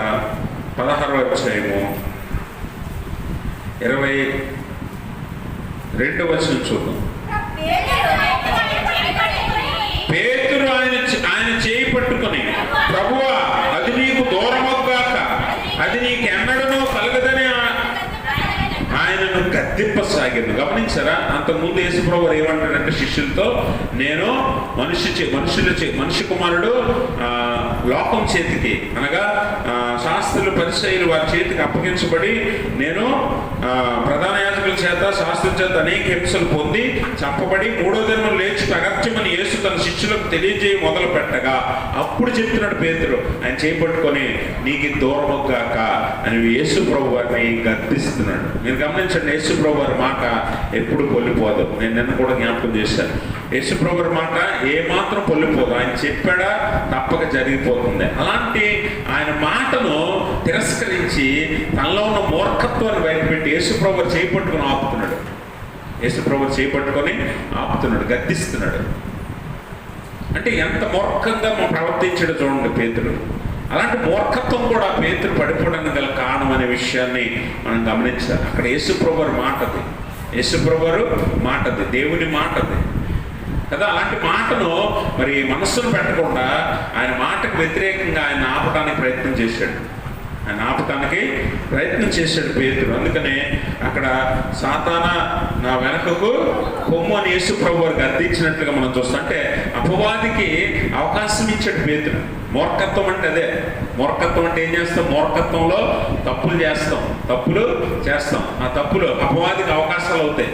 16వ అధ్యాయము 22వ వచనం చూద్దాం. పేతురు ఆయన చేయి పట్టుకొని, ప్రభువా అది నీకు దూరమొగ్గాక, అది నీకు ఎన్నడనో కలగదని ఆయనను గద్దింపసాగింది. గమనించారా? అంతకుముందు యేసు ప్రభువు ఏమంటాడంటే శిష్యులతో, నేను మనిషి కుమారుడు లోకం చేతికి అనగా శాస్త్రులు పరిసయ్యులు వారి చేతికి అప్పగించబడి, నేను ప్రధాన యాజకుల చేత శాస్త్రుల చేత అనేక హింసలు పొంది చంపబడి 3వ దినం లేచి అగత్యమని యేసు తన శిష్యులకు తెలియజేయ మొదలు పెట్టగా అప్పుడు చెప్తున్నాడు పేతురు ఆయన చేపట్టుకొని, నీకు దూరమొగ్గాక అని యేసు ప్రభు వారిని గద్దిస్తున్నాడు. మీరు గమనించండి, యేసు ప్రభు వారి మాట ఎప్పుడు పొల్లిపోదు. నేను నిన్న కూడా జ్ఞాపకం చేశాను. యేసు ప్రభు వారి మాట ఏమాత్రం పొల్లిపోదు. ఆయన చెప్పాడా తప్పక జరిగిపోతుంది. అలాంటి ఆయన మాటను తిరస్కరించి తనలో ఉన్న మూర్ఖత్వాన్ని బయటపెట్టి యేసు ప్రభు వారు చేపట్టుకొని ఆపుతున్నాడు, గద్దిస్తున్నాడు. అంటే ఎంత మూర్ఖంగా ప్రవర్తించాడో చూడండి పేతురు. అలాంటి మూర్ఖత్వం కూడా పేతురు పడిపోవడానికి గల కారణం అనే విషయాన్ని మనం గమనించాలి. అక్కడ యేసుప్రభు వారి మాటది, దేవుని మాటది కదా. అలాంటి మాటను మరి మనస్సును పెట్టకుండా ఆయన మాటకు వ్యతిరేకంగా ఆయన ఆపడానికి ప్రయత్నం చేశాడు పేతురు. అందుకనే అక్కడ సాతానా నా వెనకకు కొమ్ము అని యేసు ప్రభు వారు గద్దించినట్లుగా మనం చూస్తాం. అంటే అపవాదికి అవకాశం ఇచ్చాడు పేతురు. మూర్ఖత్వం అంటే అదే. మూర్ఖత్వం అంటే ఏం చేస్తాం? మూర్ఖత్వంలో తప్పులు చేస్తాం. ఆ తప్పులు అపవాదికి అవకాశాలు అవుతాయి.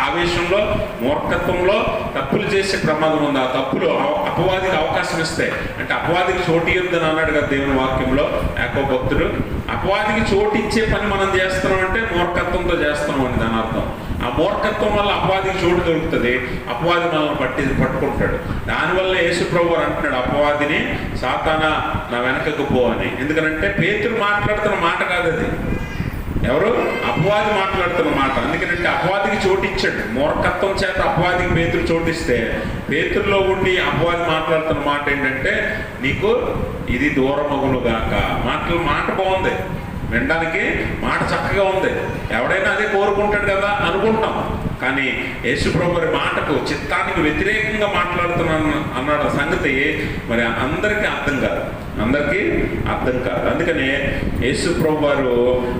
ఆవేశంలో, మూర్ఖత్వంలో తప్పులు చేసే ప్రమాదం ఉంది. ఆ తప్పులు అపవాదికి అవకాశం ఇస్తాయి. అంటే అపవాదికి చోటు ఇవ్వద్దని అన్నాడు కదా దేవుని వాక్యంలో యాకోబు భక్తుడు. అపవాదికి చోటు ఇచ్చే పని మనం చేస్తున్నాం అంటే మూర్ఖత్వంతో చేస్తున్నాం అని దాని అర్థం. ఆ మూర్ఖత్వం వల్ల అపవాదికి చోటు దొరుకుతుంది, అపవాది మనల్ని పట్టుకుంటాడు. దానివల్ల యేసు ప్రభు వారు అంటున్నాడు అపవాదిని, సాతానా నా వెనకకు పో అని. ఎందుకంటే పేతురు మాట్లాడుతున్న మాట కాదు అది, ఎవరు? అపవాది మాట్లాడుతున్న మాట. అందుకనంటే అపవాదికి చోటిచ్చాడు. మూర్ఖత్వం చేత అపవాదికి పేతురు చోటిస్తే, పేతురులో ఉండి అపవాది మాట్లాడుతున్న మాట ఏంటంటే, నీకు ఇది దూరమగునుగాక. మాట బాగుంది, వినడానికి మాట చక్కగా ఉంది. ఎవడైనా అదే కోరుకుంటాడు కదా అనుకుంటాం. కానీ యేసు ప్రభు వారి మాటకు, చిత్తానికి వ్యతిరేకంగా మాట్లాడుతున్నాను అన్నాడు సంగతి మరి అందరికీ అర్థం కాదు. అందుకనే యేసు ప్రభు వారు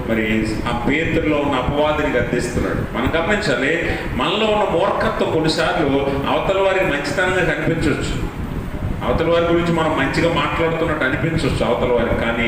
మరి ఆ పేతురులో ఉన్న అపవాదిని గద్దిస్తున్నాడు. మనం గమనించాలి, మనలో ఉన్న మూర్ఖత్వం కొన్నిసార్లు అవతల వారికి మంచితనంగా కనిపించవచ్చు. అవతల వారి గురించి మనం మంచిగా మాట్లాడుతున్నట్టు అనిపించవచ్చు అవతల వారికి. కానీ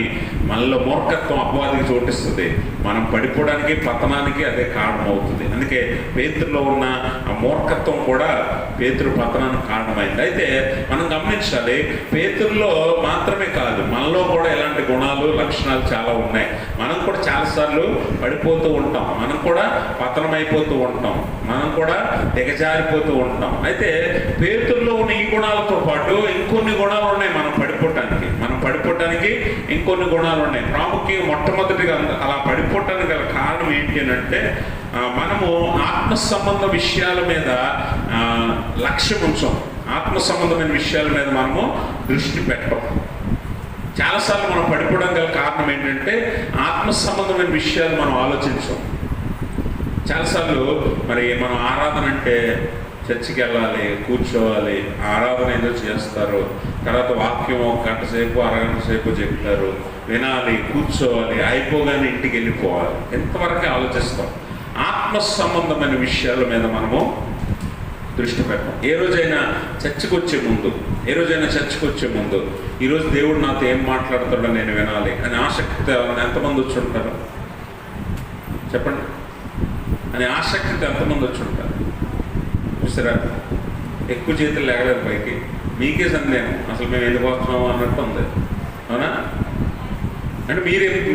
మనలో మూర్ఖత్వం అపవాదికి చోటిస్తుంది. మనం పడిపోవడానికి, పతనానికి అదే కారణం అవుతుంది. అందుకే పేతురులో ఉన్న ఆ మూర్ఖత్వం కూడా పేతురు పతనానికి కారణమైంది. అయితే మనం గమనించాలి, పేతురులో మాత్రమే కాదు, మనలో కూడా ఇలాంటి గుణాలు, లక్షణాలు చాలా ఉన్నాయి. మనం కూడా చాలాసార్లు పడిపోతూ ఉంటాం, మనం కూడా పతనమైపోతూ ఉంటాం, మనం కూడా దిగజారిపోతూ ఉంటాం. అయితే పేతురులో ఉన్న ఈ గుణాలతో పాటు ఇంకొన్ని గుణాలు ఉన్నాయి. మనం పడిపోవటానికి ఇంకొన్ని గుణాలు ఉన్నాయి. ప్రాముఖ్యంగా మొట్టమొదటిగా అలా పడిపోవటానికి గల కారణం ఏంటి అంటే, మనము ఆత్మ సంబంధ విషయాల మీద లక్ష్యం ఉంచాం. ఆత్మ సంబంధమైన విషయాల మీద మనము దృష్టి పెట్టం. చాలాసార్లు మనం పడిపోవడానికి గల కారణం ఏంటంటే, ఆత్మ సంబంధమైన విషయాలు మనం ఆలోచించాం. చాలాసార్లు మరి మనం ఆరాధన అంటే చర్చికి వెళ్ళాలి, కూర్చోవాలి, ఆరాధన ఏదో చేస్తారు, తర్వాత వాక్యం ఒక గంట సేపు, అరగంట సేపు చెప్తారు, వినాలి, కూర్చోవాలి, అయిపోగానే ఇంటికి వెళ్ళిపోవాలి. ఎంతవరకు ఆలోచిస్తాం. ఆత్మ సంబంధమైన విషయాల మీద మనము దృష్టి పెట్టడం. ఏ రోజైనా చర్చకు వచ్చే ముందు ఈరోజు దేవుడు నాతో ఏం మాట్లాడతాడో నేను వినాలి అని ఆసక్తి ఎంతమంది వచ్చి ఉంటారు చెప్పండి? అని ఆసక్తితో ఎంతమంది వచ్చి ఉంటారు? చూసారా, ఎక్కువ చేతులు లేగలేదు పైకి. మీకే సందేహం, అసలు మేము ఎందుకు వస్తున్నాము అన్నట్టు ఉంది. అవునా? అంటే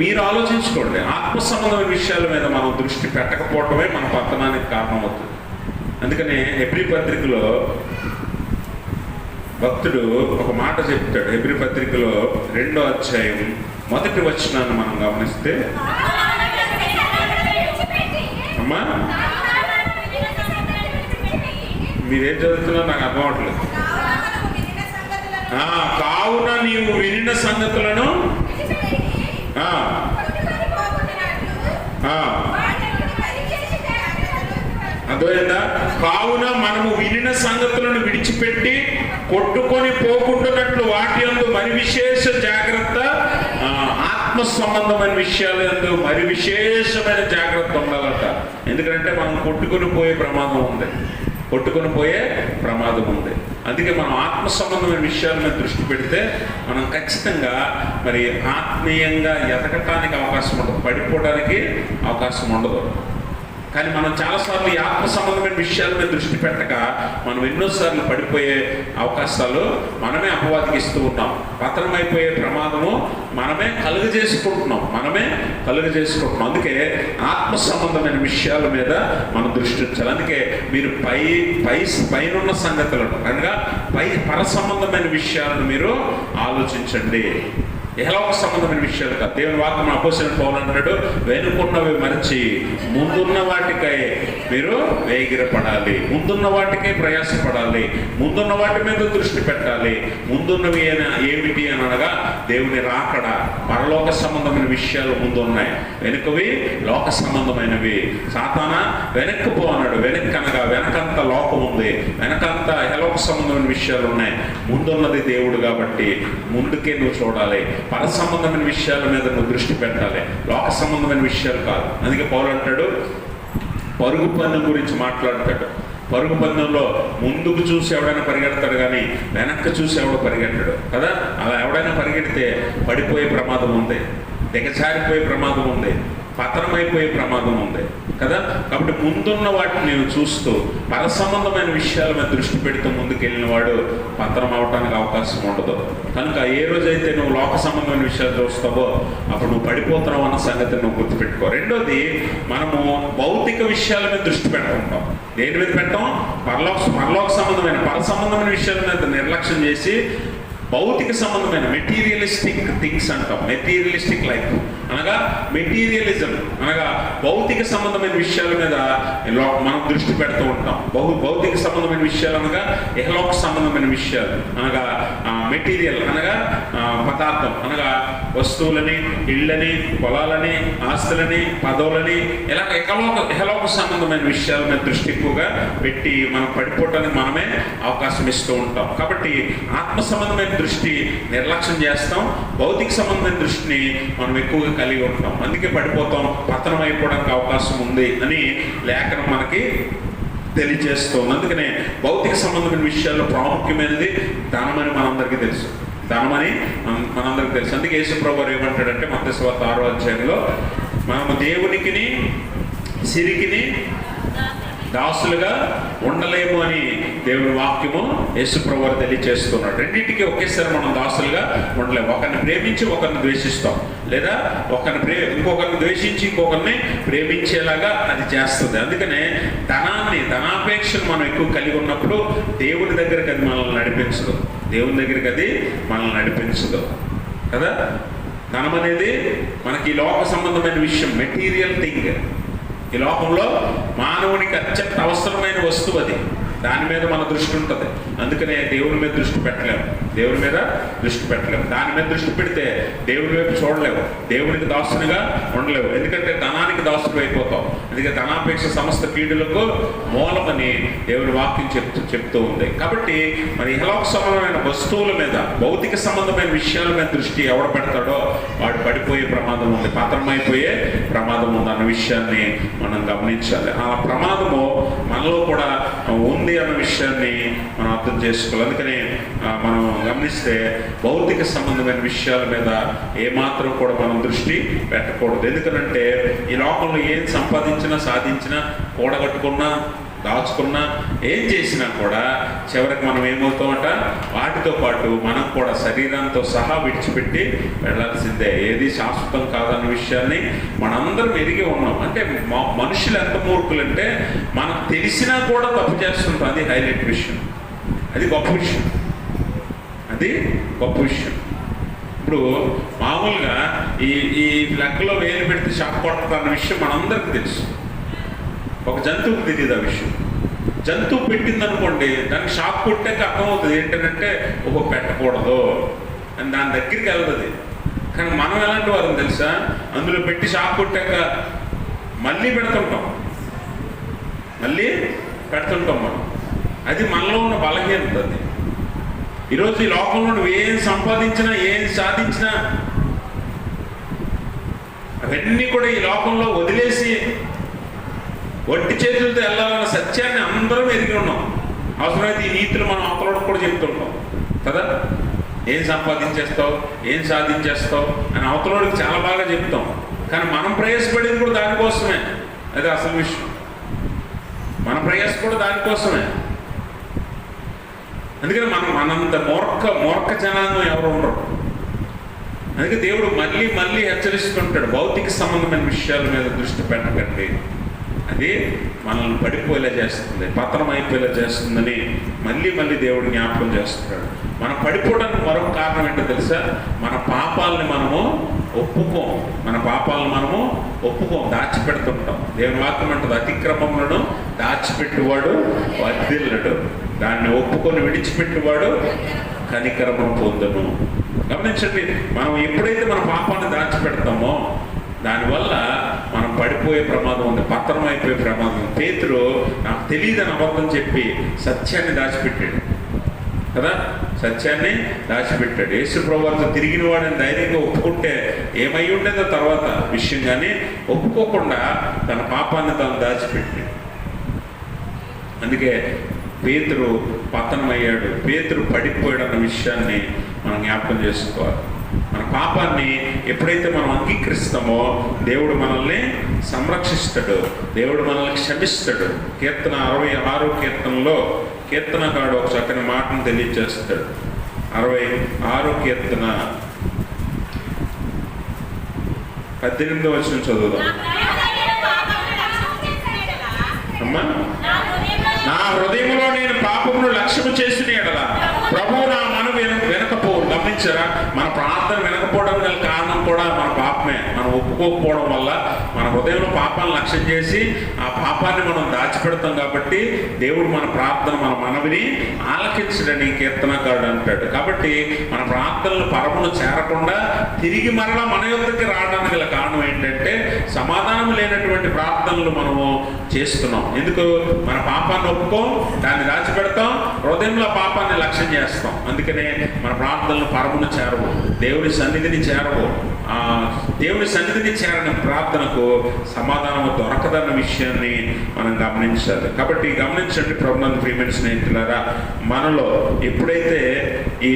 మీరు ఆలోచించుకోండి. ఆత్మ సంబంధమైన విషయాల మీద మనం దృష్టి పెట్టకపోవటమే మన పతనానికి కారణం అవుతుంది. అందుకనే హెబ్రీ పత్రికలో భక్తుడు ఒక మాట చెప్తాడు. హెబ్రీ పత్రికలో 2వ అధ్యాయం 1వ వచనాన్ని మనం గమనిస్తే, అమ్మా మీరేం చదువుతున్నా నాకు అర్థం అవట్లేదు. కావున నీవు వినిన సంగతులను అర్థమైందా? కావున మనము వినిన సంగతులను విడిచిపెట్టి కొట్టుకొని పోకుంటున్నట్లు వాటి యందు మరి విశేష జాగ్రత్త, ఆత్మ సంబంధమైన విషయాల యందు మరి విశేషమైన జాగ్రత్త ఉండాలట. ఎందుకంటే మనం కొట్టుకొని పోయే ప్రమాదం ఉంది. అందుకే మనం ఆత్మ సంబంధమైన విషయాల మీద దృష్టి పెడితే మనం ఖచ్చితంగా మరి ఆత్మీయంగా ఎదగటానికి అవకాశం ఉండదు, పడిపోవడానికి అవకాశం ఉండదు. కానీ మనం చాలాసార్లు ఈ ఆత్మ సంబంధమైన విషయాల మీద దృష్టి పెట్టక మనం ఎన్నోసార్లు పడిపోయే అవకాశాలు మనమే అపవాదికి ఇస్తూ ఉన్నాం. పతనమైపోయే ప్రమాదము మనమే కలుగజేసుకుంటున్నాం. అందుకే ఆత్మ సంబంధమైన విషయాల మీద మనం దృష్టి ఉంచాలి. అందుకే మీరు పైనున్న సంగతులను అనగా పర సంబంధమైన విషయాలను మీరు ఆలోచించండి. ఎహలోక సంబంధమైన విషయాలు కాదు. దేవుని వాక్యం అపోస్తలుడైన పౌలు అంటాడు, వెనుకున్నవి మరచి ముందున్న వాటికై మీరు వేగిరపడాలి, ముందున్న వాటికై ప్రయాసపడాలి, ముందున్న వాటి మీద దృష్టి పెట్టాలి. ముందున్నవి ఏమిటి అని అనగా దేవుని రాకడ, పరలోక సంబంధమైన విషయాలు ముందున్నాయి. వెనుకవి లోక సంబంధమైనవి. సాతానా వెనక్కి పో అన్నాడు. వెనక్కి అనగా వెనకంత లోకం ఉంది, వెనకంత ఎహలోక సంబంధమైన విషయాలు ఉన్నాయి. ముందున్నది దేవుడు కాబట్టి ముందుకే నువ్వు చూడాలి. పర సంబంధమైన విషయాల మీద నువ్వు దృష్టి పెట్టాలి, లోక సంబంధమైన విషయాలు కాదు. అందుకే పౌలు అంటాడు, పరుగు పందెం గురించి మాట్లాడతాడు. పరుగు పందెంలో ముందుకు చూసి ఎవడైనా పరిగెడతాడు కానీ వెనక్కి చూసి ఎవడో పరిగెట్టాడు కదా. అలా ఎవడైనా పరిగెడితే పడిపోయే ప్రమాదం ఉంది, దిగజారిపోయే ప్రమాదం ఉంది, పతనమైపోయే ప్రమాదం ఉంది కదా. కాబట్టి ముందున్న వాటిని నేను చూస్తూ పర సంబంధమైన విషయాల మీద దృష్టి పెడుతూ ముందుకెళ్ళిన వాడు పతనం అవడానికి అవకాశం ఉండదు. కనుక ఏ రోజైతే నువ్వు లోక సంబంధమైన విషయాలు చూస్తావో అప్పుడు నువ్వు పడిపోతున్నావు అన్న సంగతిని నువ్వు గుర్తుపెట్టుకో. రెండోది, మనము భౌతిక విషయాల మీద దృష్టి పెట్టుకుంటాం. దేని మీద పెట్టాం? పరలోక సంబంధమైన పర సంబంధమైన విషయాల మీద నిర్లక్ష్యం చేసి భౌతిక సంబంధమైన మెటీరియలిస్టిక్ థింగ్స్ అంటాం. మెటీరియలిస్టిక్ లైఫ్ అనగా మెటీరియలిజం అనగా భౌతిక సంబంధమైన విషయాల మీద మనం దృష్టి పెడుతూ ఉంటాం. భౌతిక సంబంధమైన విషయాలు అనగా ఇహలోక సంబంధమైన విషయాలు అనగా మెటీరియల్ అనగా పదార్థం అనగా వస్తువులని, ఇళ్ళని, పొలాలని, ఆస్తులని, పదవులని ఇలా ఇహలోక సంబంధమైన విషయాల మీద దృష్టి ఎక్కువగా పెట్టి మనం పడిపోవటానికి మనమే అవకాశం ఇస్తూ ఉంటాం. కాబట్టి ఆత్మ సంబంధమైన దృష్టి నిర్లక్ష్యం చేస్తాం, భౌతిక సంబంధమైన దృష్టిని మనం ఎక్కువగా కలిగి ఉంటాం. అందుకే పడిపోతాం, పతనం అయిపోవడానికి అవకాశం ఉంది అని లేఖనం మనకి తెలియజేస్తుంది. అందుకనే భౌతిక సంబంధమైన విషయాల్లో ప్రాముఖ్యమైనది ధనమని మనందరికీ తెలుసు. అందుకే యేసుప్రభువు వారు ఏమంటాడంటే మత్తయి సువార్త 6వ అధ్యాయంలో, మనము దేవునికిని సిరికిని దాసులుగా ఉండలేము అని దేవుని వాక్యము యేసుప్రభువు వారు తెలియజేస్తున్నాడు. రెండింటికి ఒకేసారి మనం దాసులుగా ఉండలేము. ఒకరిని ప్రేమించి ఒకరిని ద్వేషిస్తాం, లేదా ఇంకొకరిని ద్వేషించి ఇంకొకరిని ప్రేమించేలాగా అది చేస్తుంది. అందుకనే ధనాపేక్షను మనం ఎక్కువ కలిగి ఉన్నప్పుడు దేవుని దగ్గరికి అది మనల్ని నడిపించదు కదా. ధనం అనేది మనకి లోక సంబంధమైన విషయం, మెటీరియల్ థింగ్. ఈ లోకంలో మానవునికి అత్యంత అవసరమైన వస్తువు అది. దాని మీద మన దృష్టి ఉంటుంది. అందుకనే దేవుని మీద దృష్టి పెట్టలేము. దాని మీద దృష్టి పెడితే దేవుని వైపు చూడలేవు, దేవునికి దాసునిగా ఉండలేవు. ఎందుకంటే ధనానికి దాసుడు అయిపోతాం. అందుకే ధనాపేక్ష సమస్త కీడులకు మూలమని దేవుని వాక్యం చెప్తూ ఉంది. కాబట్టి మరి ఇహలోక సంబంధమైన వస్తువుల మీద, భౌతిక సంబంధమైన విషయాల మీద దృష్టి ఎవడు పెడతాడో వాడు పడిపోయే ప్రమాదం ఉంది, పతనమైపోయే ప్రమాదం ఉంది అన్న విషయం విషయాన్ని మనం గమనించాలి. ఆ ప్రమాదము మనలో కూడా ఉంది అన్న విషయాన్ని మనం అర్థం చేసుకోవాలి. అందుకని మనం గమనిస్తే భౌతిక సంబంధమైన విషయాల మీద ఏమాత్రం కూడా మనం దృష్టి పెట్టకూడదు. ఎందుకనంటే ఈ లోకంలో ఏం సంపాదించినా సాధించినా కూడగట్టుకున్నా దాచుకున్నా ఏం చేసినా కూడా చివరికి మనం ఏమవుతామట, వాటితో పాటు మనం కూడా శరీరంతో సహా విడిచిపెట్టి వెళ్ళాల్సిందే. ఏది శాశ్వతం కాదన్న విషయాన్ని మనందరం ఎరిగి ఉన్నాం. అంటే మనుషులు ఎంత మూర్ఖులంటే మనకు తెలిసినా కూడా తప్పు చేస్తుంటాం. అది హైలైట్ విషయం, అది గొప్ప విషయం, అది గొప్ప విషయం. ఇప్పుడు మామూలుగా ఈ లెక్కలో వేలు పెడితే షాక్ కొట్టదు అన్న విషయం మనందరికీ తెలుసు. ఒక జంతువుకి తెలియదు ఆ విషయం. జంతువు పెట్టిందనుకోండి, దానికి షాక్ కొట్టాక అర్థమవుతుంది ఏంటంటే పెట్టకూడదు అని, దాని దగ్గరికి వెళ్తుంది. కానీ మనం ఎలాంటి వారం తెలుసా, అందులో పెట్టి షాక్ కొట్టాక మళ్ళీ పెడుతుంటాం మనం. అది మనలో ఉన్న బలహీనత. అది ఈరోజు ఈ లోకంలో నువ్వు ఏం సంపాదించినా ఏం సాధించినా అవన్నీ కూడా ఈ లోకంలో వదిలేసి వట్టి చేతులతో వెళ్ళాలన్న సత్యాన్ని అందరం ఎరిగి ఉన్నాం. అవసరమైతే ఈ నీతులు మనం అవతలకి కూడా చెప్తుంటాం కదా. ఏం సంపాదించేస్తావు, ఏం సాధించేస్తావు అని అవతలకి చాలా బాగా చెప్తాం. కానీ మనం ప్రయాసపడేది కూడా దానికోసమే. అది అసలు విషయం. మన ప్రయాస కూడా దానికోసమే. అందుకని మనంత మూర్ఖ జనాంగం ఎవరు ఉండరు. అందుకే దేవుడు మళ్ళీ హెచ్చరిస్తుంటాడు, భౌతిక సంబంధమైన విషయాల మీద దృష్టి పెట్టకండి, అది మనల్ని పడిపోయేలా చేస్తుంది, పతనం అయిపోయేలా చేస్తుందని మళ్ళీ దేవుడు జ్ఞాపకం చేస్తున్నాడు. మనం పడిపోవడానికి మరొక కారణం ఏంటో తెలుసా, మన పాపాలని మనము ఒప్పుకోం, దాచిపెడుతుంటాం. దేవుని వాక్యం అంటది, అతిక్రమములను దాచిపెట్టువాడు వర్ధిల్లడు, దాన్ని ఒప్పుకొని విడిచిపెట్టువాడు కనికరమును పొందును. గమనించండి, మనం ఎప్పుడైతే మన పాపాన్ని దాచిపెడతామో దానివల్ల మనం పడిపోయే ప్రమాదం ఉంది, పతనం అయిపోయే ప్రమాదం. పేతురు నాకు తెలియదని అబద్ధం చెప్పి సత్యాన్ని దాచిపెట్టాడు కదా, సత్యాన్ని దాచిపెట్టాడు. యేసు ప్రభువుతో తిరిగిన వాడిని ధైర్యంగా ఒప్పుకుంటే ఏమై ఉండేదో తర్వాత విషయం, కానీ ఒప్పుకోకుండా తన పాపాన్ని తాను దాచిపెట్టాడు. అందుకే పేతురు పతనమయ్యాడు, పేతురు పడిపోయాడు అన్న విషయాన్ని మనం జ్ఞాపకం చేసుకోవాలి. మన పాపాన్ని ఎప్పుడైతే మనం అంగీకరిస్తామో దేవుడు మనల్ని సంరక్షిస్తాడు, దేవుడు మనల్ని క్షమిస్తాడు. కీర్తన 66 కీర్తనలో కీర్తనకారుడు ఒక చక్కని మాటను తెలియజేస్తాడు. 66 కీర్తన 18వ వచనం చదువుదాం. అమ్మా, నా హృదయంలో నేను పాపమును లక్ష్యము చేసిన ఎడల ప్రభువు నా మనవి వినకపోవు. గమనించారా, మన ప్రార్థన వినకపోవడం గల కారణం కూడా మన పాపమే. మనం ఒప్పుకోకపోవడం వల్ల మన హృదయంలో పాపాలను లక్ష్యం చేసి ఆ పాపాన్ని మనం దాచిపెడతాం. కాబట్టి దేవుడు మన ప్రార్థన, మన మనవిని ఆలకించడని కీర్తనకారుడు అంటాడు. కాబట్టి మన ప్రార్థనలు పరమును చేరకుండా తిరిగి మరలా మన యొద్దకి రావడానికి గల కారణం ఏంటంటే సమాధానం లేనటువంటి ప్రార్థనలు మనము చేస్తున్నాం. ఎందుకు? మన పాపాన్ని ఒప్పుకోం, దాన్ని దాచిపెడతాం, హృదయంలో పాపాన్ని లక్ష్యం చేస్తాం. అందుకనే మన ప్రార్థనలు పరమును చేరవు, దేవుడి సన్నిధిని చేరవు. దేవుడి సన్నిధిని చేరని ప్రార్థనకు సమాధానం దొరకదన్న విషయాన్ని మనం గమనించాలి. కాబట్టి గమనించండి ప్రభునందు ప్రియమైన స్నేహితులారా, మనలో ఎప్పుడైతే ఈ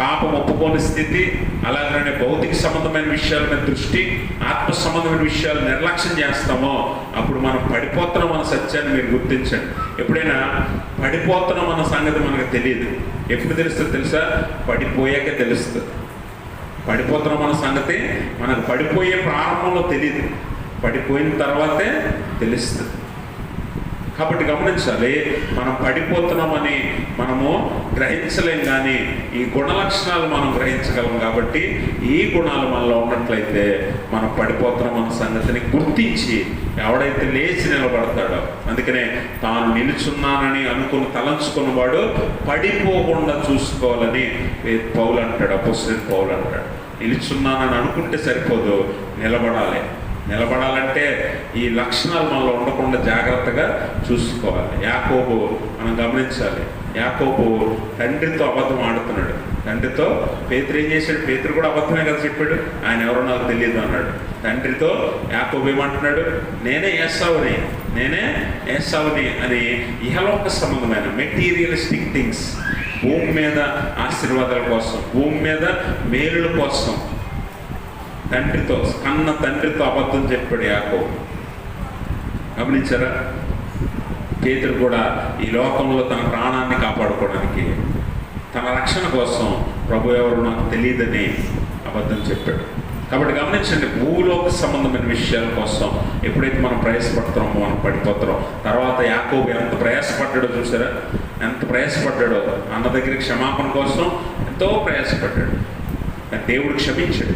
పాపం ఒప్పుకోని స్థితి, అలాగనే భౌతిక సంబంధమైన విషయాల మీద దృష్టి, ఆత్మ సంబంధమైన విషయాలు నిర్లక్ష్యం చేస్తామో అప్పుడు మనం పడిపోతున్నాం అన్న సత్యాన్ని మీరు గుర్తించండి. ఎప్పుడైనా పడిపోతున్నాం అన్న సంగతి మనకు తెలియదు. ఎప్పుడు తెలుస్తుంది తెలుసా? పడిపోయాకే తెలుస్తుంది. పడిపోతున్నాం అన్న సంగతి మనకు పడిపోయే ప్రారంభంలో తెలియదు, పడిపోయిన తర్వాతే తెలుస్తుంది. కాబట్టి గమనించాలి, మనం పడిపోతున్నామని మనము గ్రహించలేం, కానీ ఈ గుణ లక్షణాలు మనం గ్రహించగలం. కాబట్టి ఈ గుణాలు మనలో ఉన్నట్లయితే మనం పడిపోతున్నాం అన్న సంగతిని గుర్తించి ఎవడైతే లేచి నిలబడతాడో, అందుకనే తాను నిలుచున్నానని అనుకుని తలంచుకున్నవాడు పడిపోకుండా చూసుకోవాలని పౌలు అంటాడు, అపోస్తలుడైన పౌలు అంటాడు. నిలుచున్నానని అనుకుంటే సరిపోదు, నిలబడాలంటే ఈ లక్షణాలు మనలో ఉండకుండా జాగ్రత్తగా చూసుకోవాలి. యాకోబు మనం గమనించాలి, యాకోబు తండ్రితో అబద్ధం ఆడుతున్నాడు. తండ్రితో పేతురు ఏం చేశాడు? పేతురు కూడా అబద్ధమే కదా చెప్పాడు, ఆయన ఎవరో నాకు తెలియదు అన్నాడు. తండ్రితో యాకోబు ఏమంటున్నాడు? నేనే ఏసావుని అని ఇహలోక సంబంధమైన మెటీరియలిస్టిక్ థింగ్స్, భూమి మీద ఆశీర్వాదాల కోసం, భూమి మీద మేలుల కోసం తండ్రితో అబద్ధం చెప్పాడు యాకోబు. గమనించారా? పేతురు కూడా ఈ లోకంలో తన ప్రాణాన్ని కాపాడుకోవడానికి, తన రక్షణ కోసం ప్రభు ఎవరు నాకు తెలియదని అబద్ధం చెప్పాడు. కాబట్టి గమనించండి, భూలోక సంబంధమైన విషయాల కోసం ఎప్పుడైతే మనం ప్రయాసపడతామో మనం పడిపోతాం. తర్వాత యాకోబు ఎంత ప్రయాసపడ్డాడో చూసారా? ఎంత ప్రయాసపడ్డాడో, అన్న దగ్గర క్షమాపణ కోసం ఎంతో ప్రయాసపడ్డాడు. దేవుడు క్షమించాడు,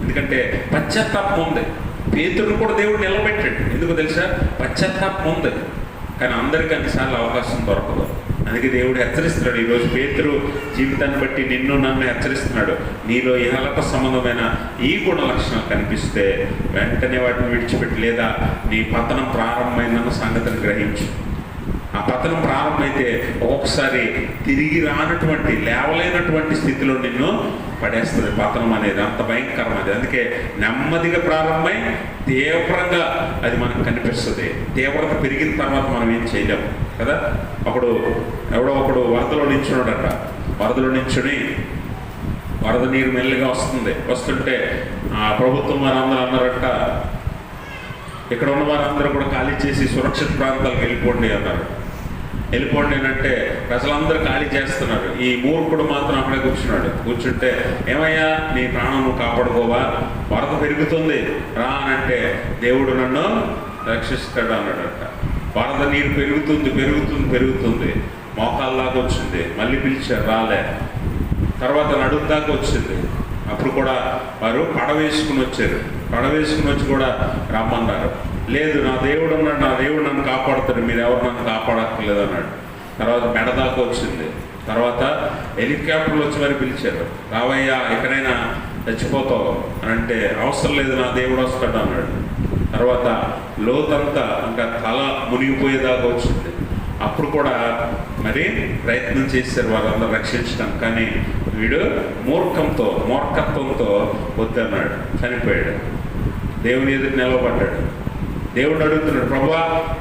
ఎందుకంటే పశ్చాత్తాపం ఉంది. పేతురును కూడా దేవుడు నిలబెట్టాడు. ఎందుకు తెలుసా? పశ్చాత్తాపం ఉంది. కానీ అందరికీ అన్నిసార్లు అవకాశం దొరకదు. అందుకే దేవుడు హెచ్చరిస్తున్నాడు. ఈరోజు పేతురు జీవితాన్ని బట్టి నిన్ను నన్ను హెచ్చరిస్తున్నాడు. నీలో ఇహలోక సంబంధమైన ఈ గుణ లక్షణాలు కనిపిస్తే వెంటనే వాటిని విడిచిపెట్టి, లేదా నీ పతనం ప్రారంభమైందన్న సంగతిని గ్రహించు. ఆ పతనం ప్రారంభమైతే ఒక్కొక్కసారి తిరిగి రానటువంటి, లేవలేనటువంటి స్థితిలో నిన్ను పడేస్తుంది. పతనం అనేది అంత భయంకరమైనది. అందుకే నెమ్మదిగా ప్రారంభమై తీవ్రంగా అది మనకు కనిపిస్తుంది. తీవ్రత పెరిగిన తర్వాత మనం ఏం చేయలేము కదా. అప్పుడు ఎవడో ఒకడు వరదలో నించున్నాడట. వరదలో నించుని వరద నీరు మెల్లిగా వస్తుంటే ప్రభుత్వం వారందరూ అన్నారట, ఇక్కడ ఉన్న వారందరూ కూడా ఖాళీ చేసి సురక్షిత ప్రాంతాలకు వెళ్ళిపోండి అన్నారు. వెళ్ళిపోండి అంటే ప్రజలందరూ ఖాళీ చేస్తున్నారు. ఈ మూర్ఖుడు మాత్రం అక్కడే కూర్చుంటే, ఏమయ్యా నీ ప్రాణం నువ్వు కాపాడుకోవా, వరద పెరుగుతుంది రా అనంటే దేవుడు నన్ను రక్షిస్తాడు అన్నాడట. వరద నీరు పెరుగుతుంది, మోకాల్లాగా వచ్చింది. మళ్ళీ పిలిచారు, రాలే. తర్వాత నడుము దాకా వచ్చింది. అప్పుడు కూడా వారు పడవేసుకుని వచ్చి కూడా రమ్మన్నారు. లేదు, నా దేవుడు ఉన్నాడు, నా దేవుడు నన్ను కాపాడుతాడు, మీరు ఎవరు నన్ను కాపాడక్కర్లేదు అన్నాడు. తర్వాత మెడ దాకా వచ్చింది. తర్వాత హెలికాప్టర్లు వచ్చి మరి పిలిచారు, రావయ్యా ఎక్కడైనా చచ్చిపోతావు అని అంటే, అవసరం లేదు, నా దేవుడు వస్తాడు అన్నాడు. తర్వాత లోతంతా ఇంకా తల మునిగిపోయేదాకా వచ్చింది. అప్పుడు కూడా మరి ప్రయత్నం చేశారు వాళ్ళందరూ రక్షించడం. కానీ వీడు మూర్ఖత్వంతో వద్దన్నాడు, చనిపోయాడు. దేవుని ఎదురు నిలవబడ్డాడు. దేవుడు అడుగుతున్నాడు, ప్రభువా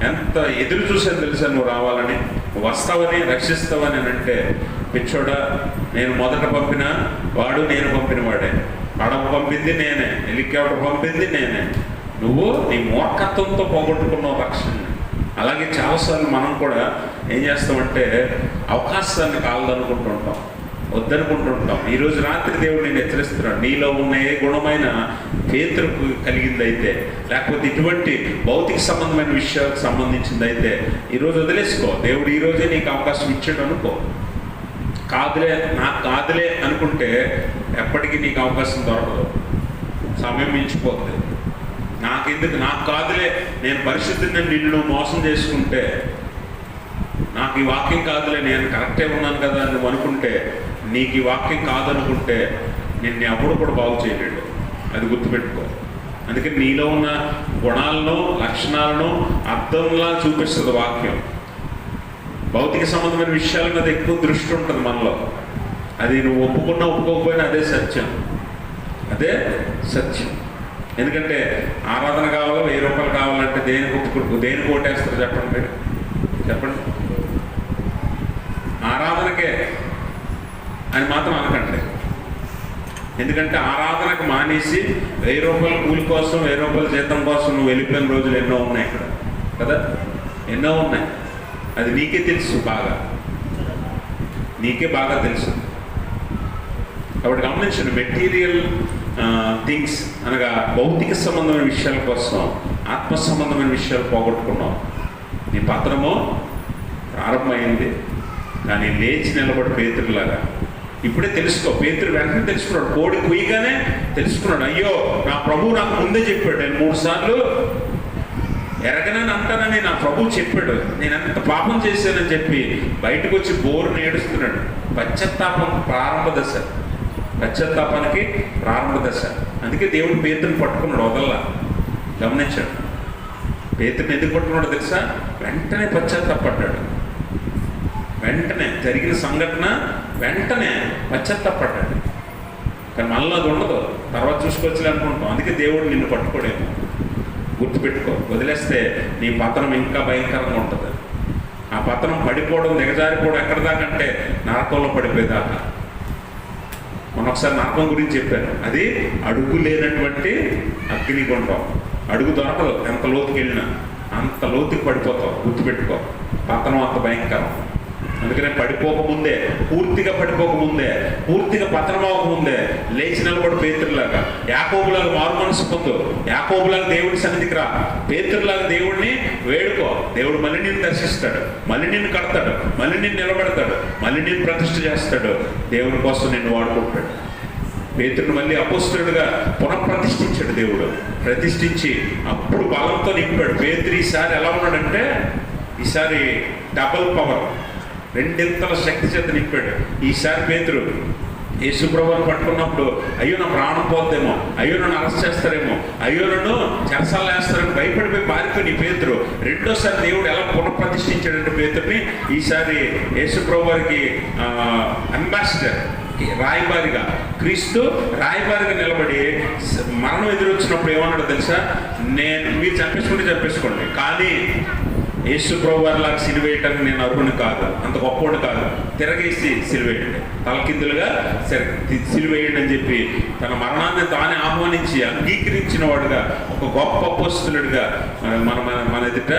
ఎంత ఎదురు చూసాను తెలుసా నువ్వు రావాలని, వస్తావని, రక్షిస్తావని అని అంటే, పిచ్చోడా, నేను మొదట పంపిన వాడు, నేను పంపిన వాడే. పడవ పంపింది నేనే, హెలికాప్టర్ పంపింది నేనే. నువ్వు నీ మూర్ఖత్వంతో పోగొట్టుకున్నావు రక్షణ. అలాగే చాలాసార్లు మనం కూడా ఏం చేస్తామంటే అవకాశాన్ని కాలదనుకుంటుంటాం, వద్దనుకుంటుంటాం. ఈరోజు రాత్రి దేవుడు నేను హెచ్చరిస్తున్నాడు, నీలో ఉన్న ఏ గుణమైన పేతురుకు కలిగిందైతే, లేకపోతే ఇటువంటి భౌతిక సంబంధమైన విషయాలకు సంబంధించిందైతే ఈరోజు వదిలేసుకో. దేవుడు ఈరోజే నీకు అవకాశం ఇచ్చాడు అనుకో. నాకు కాదులే అనుకుంటే ఎప్పటికీ నీకు అవకాశం దొరకదు, సమయం మించిపోతుంది. నాకు కాదులే, నేను పరిశుద్ధిని నిన్ను మోసం చేసుకుంటే, నాకు ఈ వాక్యం కాదులే, నేను కరెక్టే ఉన్నాను కదా అని నువ్వు అనుకుంటే, నీకు ఈ వాక్యం కాదనుకుంటే నిన్ను ఎవడు కూడా బాగు చేయలేడు. అది గుర్తుపెట్టుకో. అందుకని నీలో ఉన్న గుణాలను, లక్షణాలను అర్థంలా చూపిస్తుంది వాక్యం. భౌతిక సంబంధమైన విషయాల మీద ఎక్కువ దృష్టి ఉంటుంది మనలో. అది నువ్వు ఒప్పుకోకపోయినా అదే సత్యం. ఎందుకంటే ఆరాధన కావాలో 1000 రూపాయలు కావాలంటే దేనికి ఓటేస్తారు చెప్పండి మీరు? చెప్పండి. ఆరాధనకే అని మాత్రం అనకండి. ఎందుకంటే ఆరాధనకు మానేసి 1000 రూపాయల కూలి కోసం, 1000 రూపాయల జీతం కోసం నువ్వు వెళ్ళిపోయిన రోజులు ఎన్నో ఉన్నాయి ఇక్కడ కదా, ఎన్నో ఉన్నాయి. అది నీకే తెలుసు, నీకే బాగా తెలుసు. కాబట్టి గమనించండి, మెటీరియల్ థింగ్స్ అనగా భౌతిక సంబంధమైన విషయాల కోసం ఆత్మ సంబంధమైన విషయాలు పోగొట్టుకున్నావు. నీ పత్రము ప్రారంభమైంది, కానీ లేచి నిలబడి పేతురులాగా ఇప్పుడే తెలుసుకో. పేతురు వెంటనే తెలుసుకున్నాడు, కోడి కుయ్యగానే తెలుసుకున్నాడు. అయ్యో, నా ప్రభువు నాకు ముందే చెప్పాడు, నేను 3 సార్లు ఎరగనని అంటానని నా ప్రభువు చెప్పాడు, నేను ఎంత పాపం చేశానని చెప్పి బయటకు వచ్చి బోరుని ఏడుస్తున్నాడు. పశ్చాత్తాపానికి ప్రారంభ దశ. అందుకే దేవుడు పేతురుని పట్టుకున్నాడు, వదల్లా. గమనించాడు, పేతురుని ఎందుకు పట్టుకున్నాడో తెలుసా? వెంటనే పశ్చాత్తాపడ్డాడు. వెంటనే జరిగిన సంఘటన వెంటనే పశ్చాత్తాపడ్డాడు. కానీ మళ్ళీ అది ఉండదు, తర్వాత చూసుకోవచ్చులే అనుకుంటాం. అందుకే దేవుడు నిన్ను పట్టుకోడేమో. గుర్తుపెట్టుకో, వదిలేస్తే నీ పతనం ఇంకా భయంకరంగా ఉంటుంది. ఆ పతనం పడిపోవడం, దిగజారిపోవడం ఎక్కడ దాకా అంటే నరకంలో పడిపోయేదాకా. మొన్న ఒకసారి నరకం గురించి చెప్పాను. అది అడుగు లేనటువంటి అగ్నిగుండం. అడుగు దొరకదు, ఎంత లోతుకి వెళ్ళినా అంత లోతుకి పడిపోతావు. గుర్తుపెట్టుకో, పతనం అంత భయంకరం. అందుకనే పడిపోకముందే, పూర్తిగా పడిపోకముందే, పూర్తిగా పతనం అవ్వకముందే లేచి నిలబడి పేతురులాగా, యాకోబులాగా మారు మనసు పొందు. యాకోబులాగా దేవుడి సన్నిధికి రా, పేతురులాగా దేవుడిని వేడుకో. దేవుడు మళ్ళీ నిన్ను దర్శిస్తాడు, మళ్ళీ నిన్ను కడతాడు, మళ్ళీ నిన్ను నిలబెడతాడు, మళ్ళీ నిన్ను ప్రతిష్ఠ చేస్తాడు. దేవుడి కోసం నిన్ను వాడుకుంటాడు. పేతురుని మళ్ళీ అపోస్తలుడిగా పునఃప్రతిష్ఠించాడు దేవుడు. ప్రతిష్ఠించి అప్పుడు బలంతో నింపాడు. పేతురు ఈసారి ఎలా ఉన్నాడంటే, ఈసారి డబల్ పవర్, రెండింతల శక్తి చేత నింపాడు. ఈసారి పేతురు యేసుప్రభువుని పట్టుకున్నప్పుడు అయ్యో నా ప్రాణం పోద్దేమో, అయ్యో నన్ను అరెస్ట్ చేస్తారేమో, అయ్యో నన్ను చెరసాలు వేస్తారని భయపడిపోయి పారిపోయి పేతురు రెండోసారి దేవుడు ఎలా పునఃప్రతిష్ఠించాడంటే పేతురుని, ఈసారి యేసుప్రభు వారికి అంబాసిడర్, రాయబారిగా, క్రీస్తు రాయబారిగా నిలబడి మరణం ఎదురొచ్చినప్పుడు ఏమన్నాడు తెలుసా? మీరు చంపేసుకోండి, కానీ యేసుప్రభు వారిలాగా సిలువేయటానికి నేను అర్హుని కాదు, అంత గొప్పోడు కాదు, తిరగేసి సిలువేయండి, తలకిందులుగా సిలువేయండి అని చెప్పి తన మరణాన్ని తానే ఆహ్వానించి అంగీకరించిన వాడుగా, ఒక గొప్ప అపోస్తలుడిగా మన ఎదుట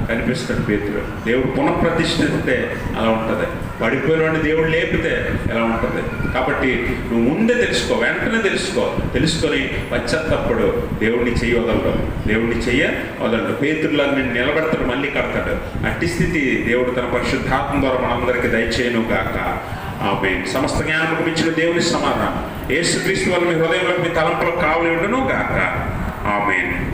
కనిపిస్తాడు పేతురు. దేవుడు పునఃప్రతిష్ఠిస్తే అలా ఉంటుంది, పడిపోయిన వాడిని దేవుడు లేపితే ఎలా ఉంటుంది. కాబట్టి నువ్వు ముందే తెలుసుకో, వెంటనే తెలుసుకొని పశ్చాత్తప్పుడు దేవుడిని చెయ్యి వదలడు, దేవుడిని చెయ్య వదలడు. పేతురులాగా నేను నిలబెడతాడు, మళ్ళీ కడతాడు. అట్టి స్థితి దేవుడు తన పరిశుద్ధాత్మ ద్వారా మనందరికీ దయచేయను గాక. ఆమేన్. సమస్త జ్ఞానముకు మించిన దేవుని సమాధానం యేసుక్రీస్తు వల్ల మీ హృదయంలో, మీ తలంపులకు కావలి ఉండును గాక. ఆమేన్.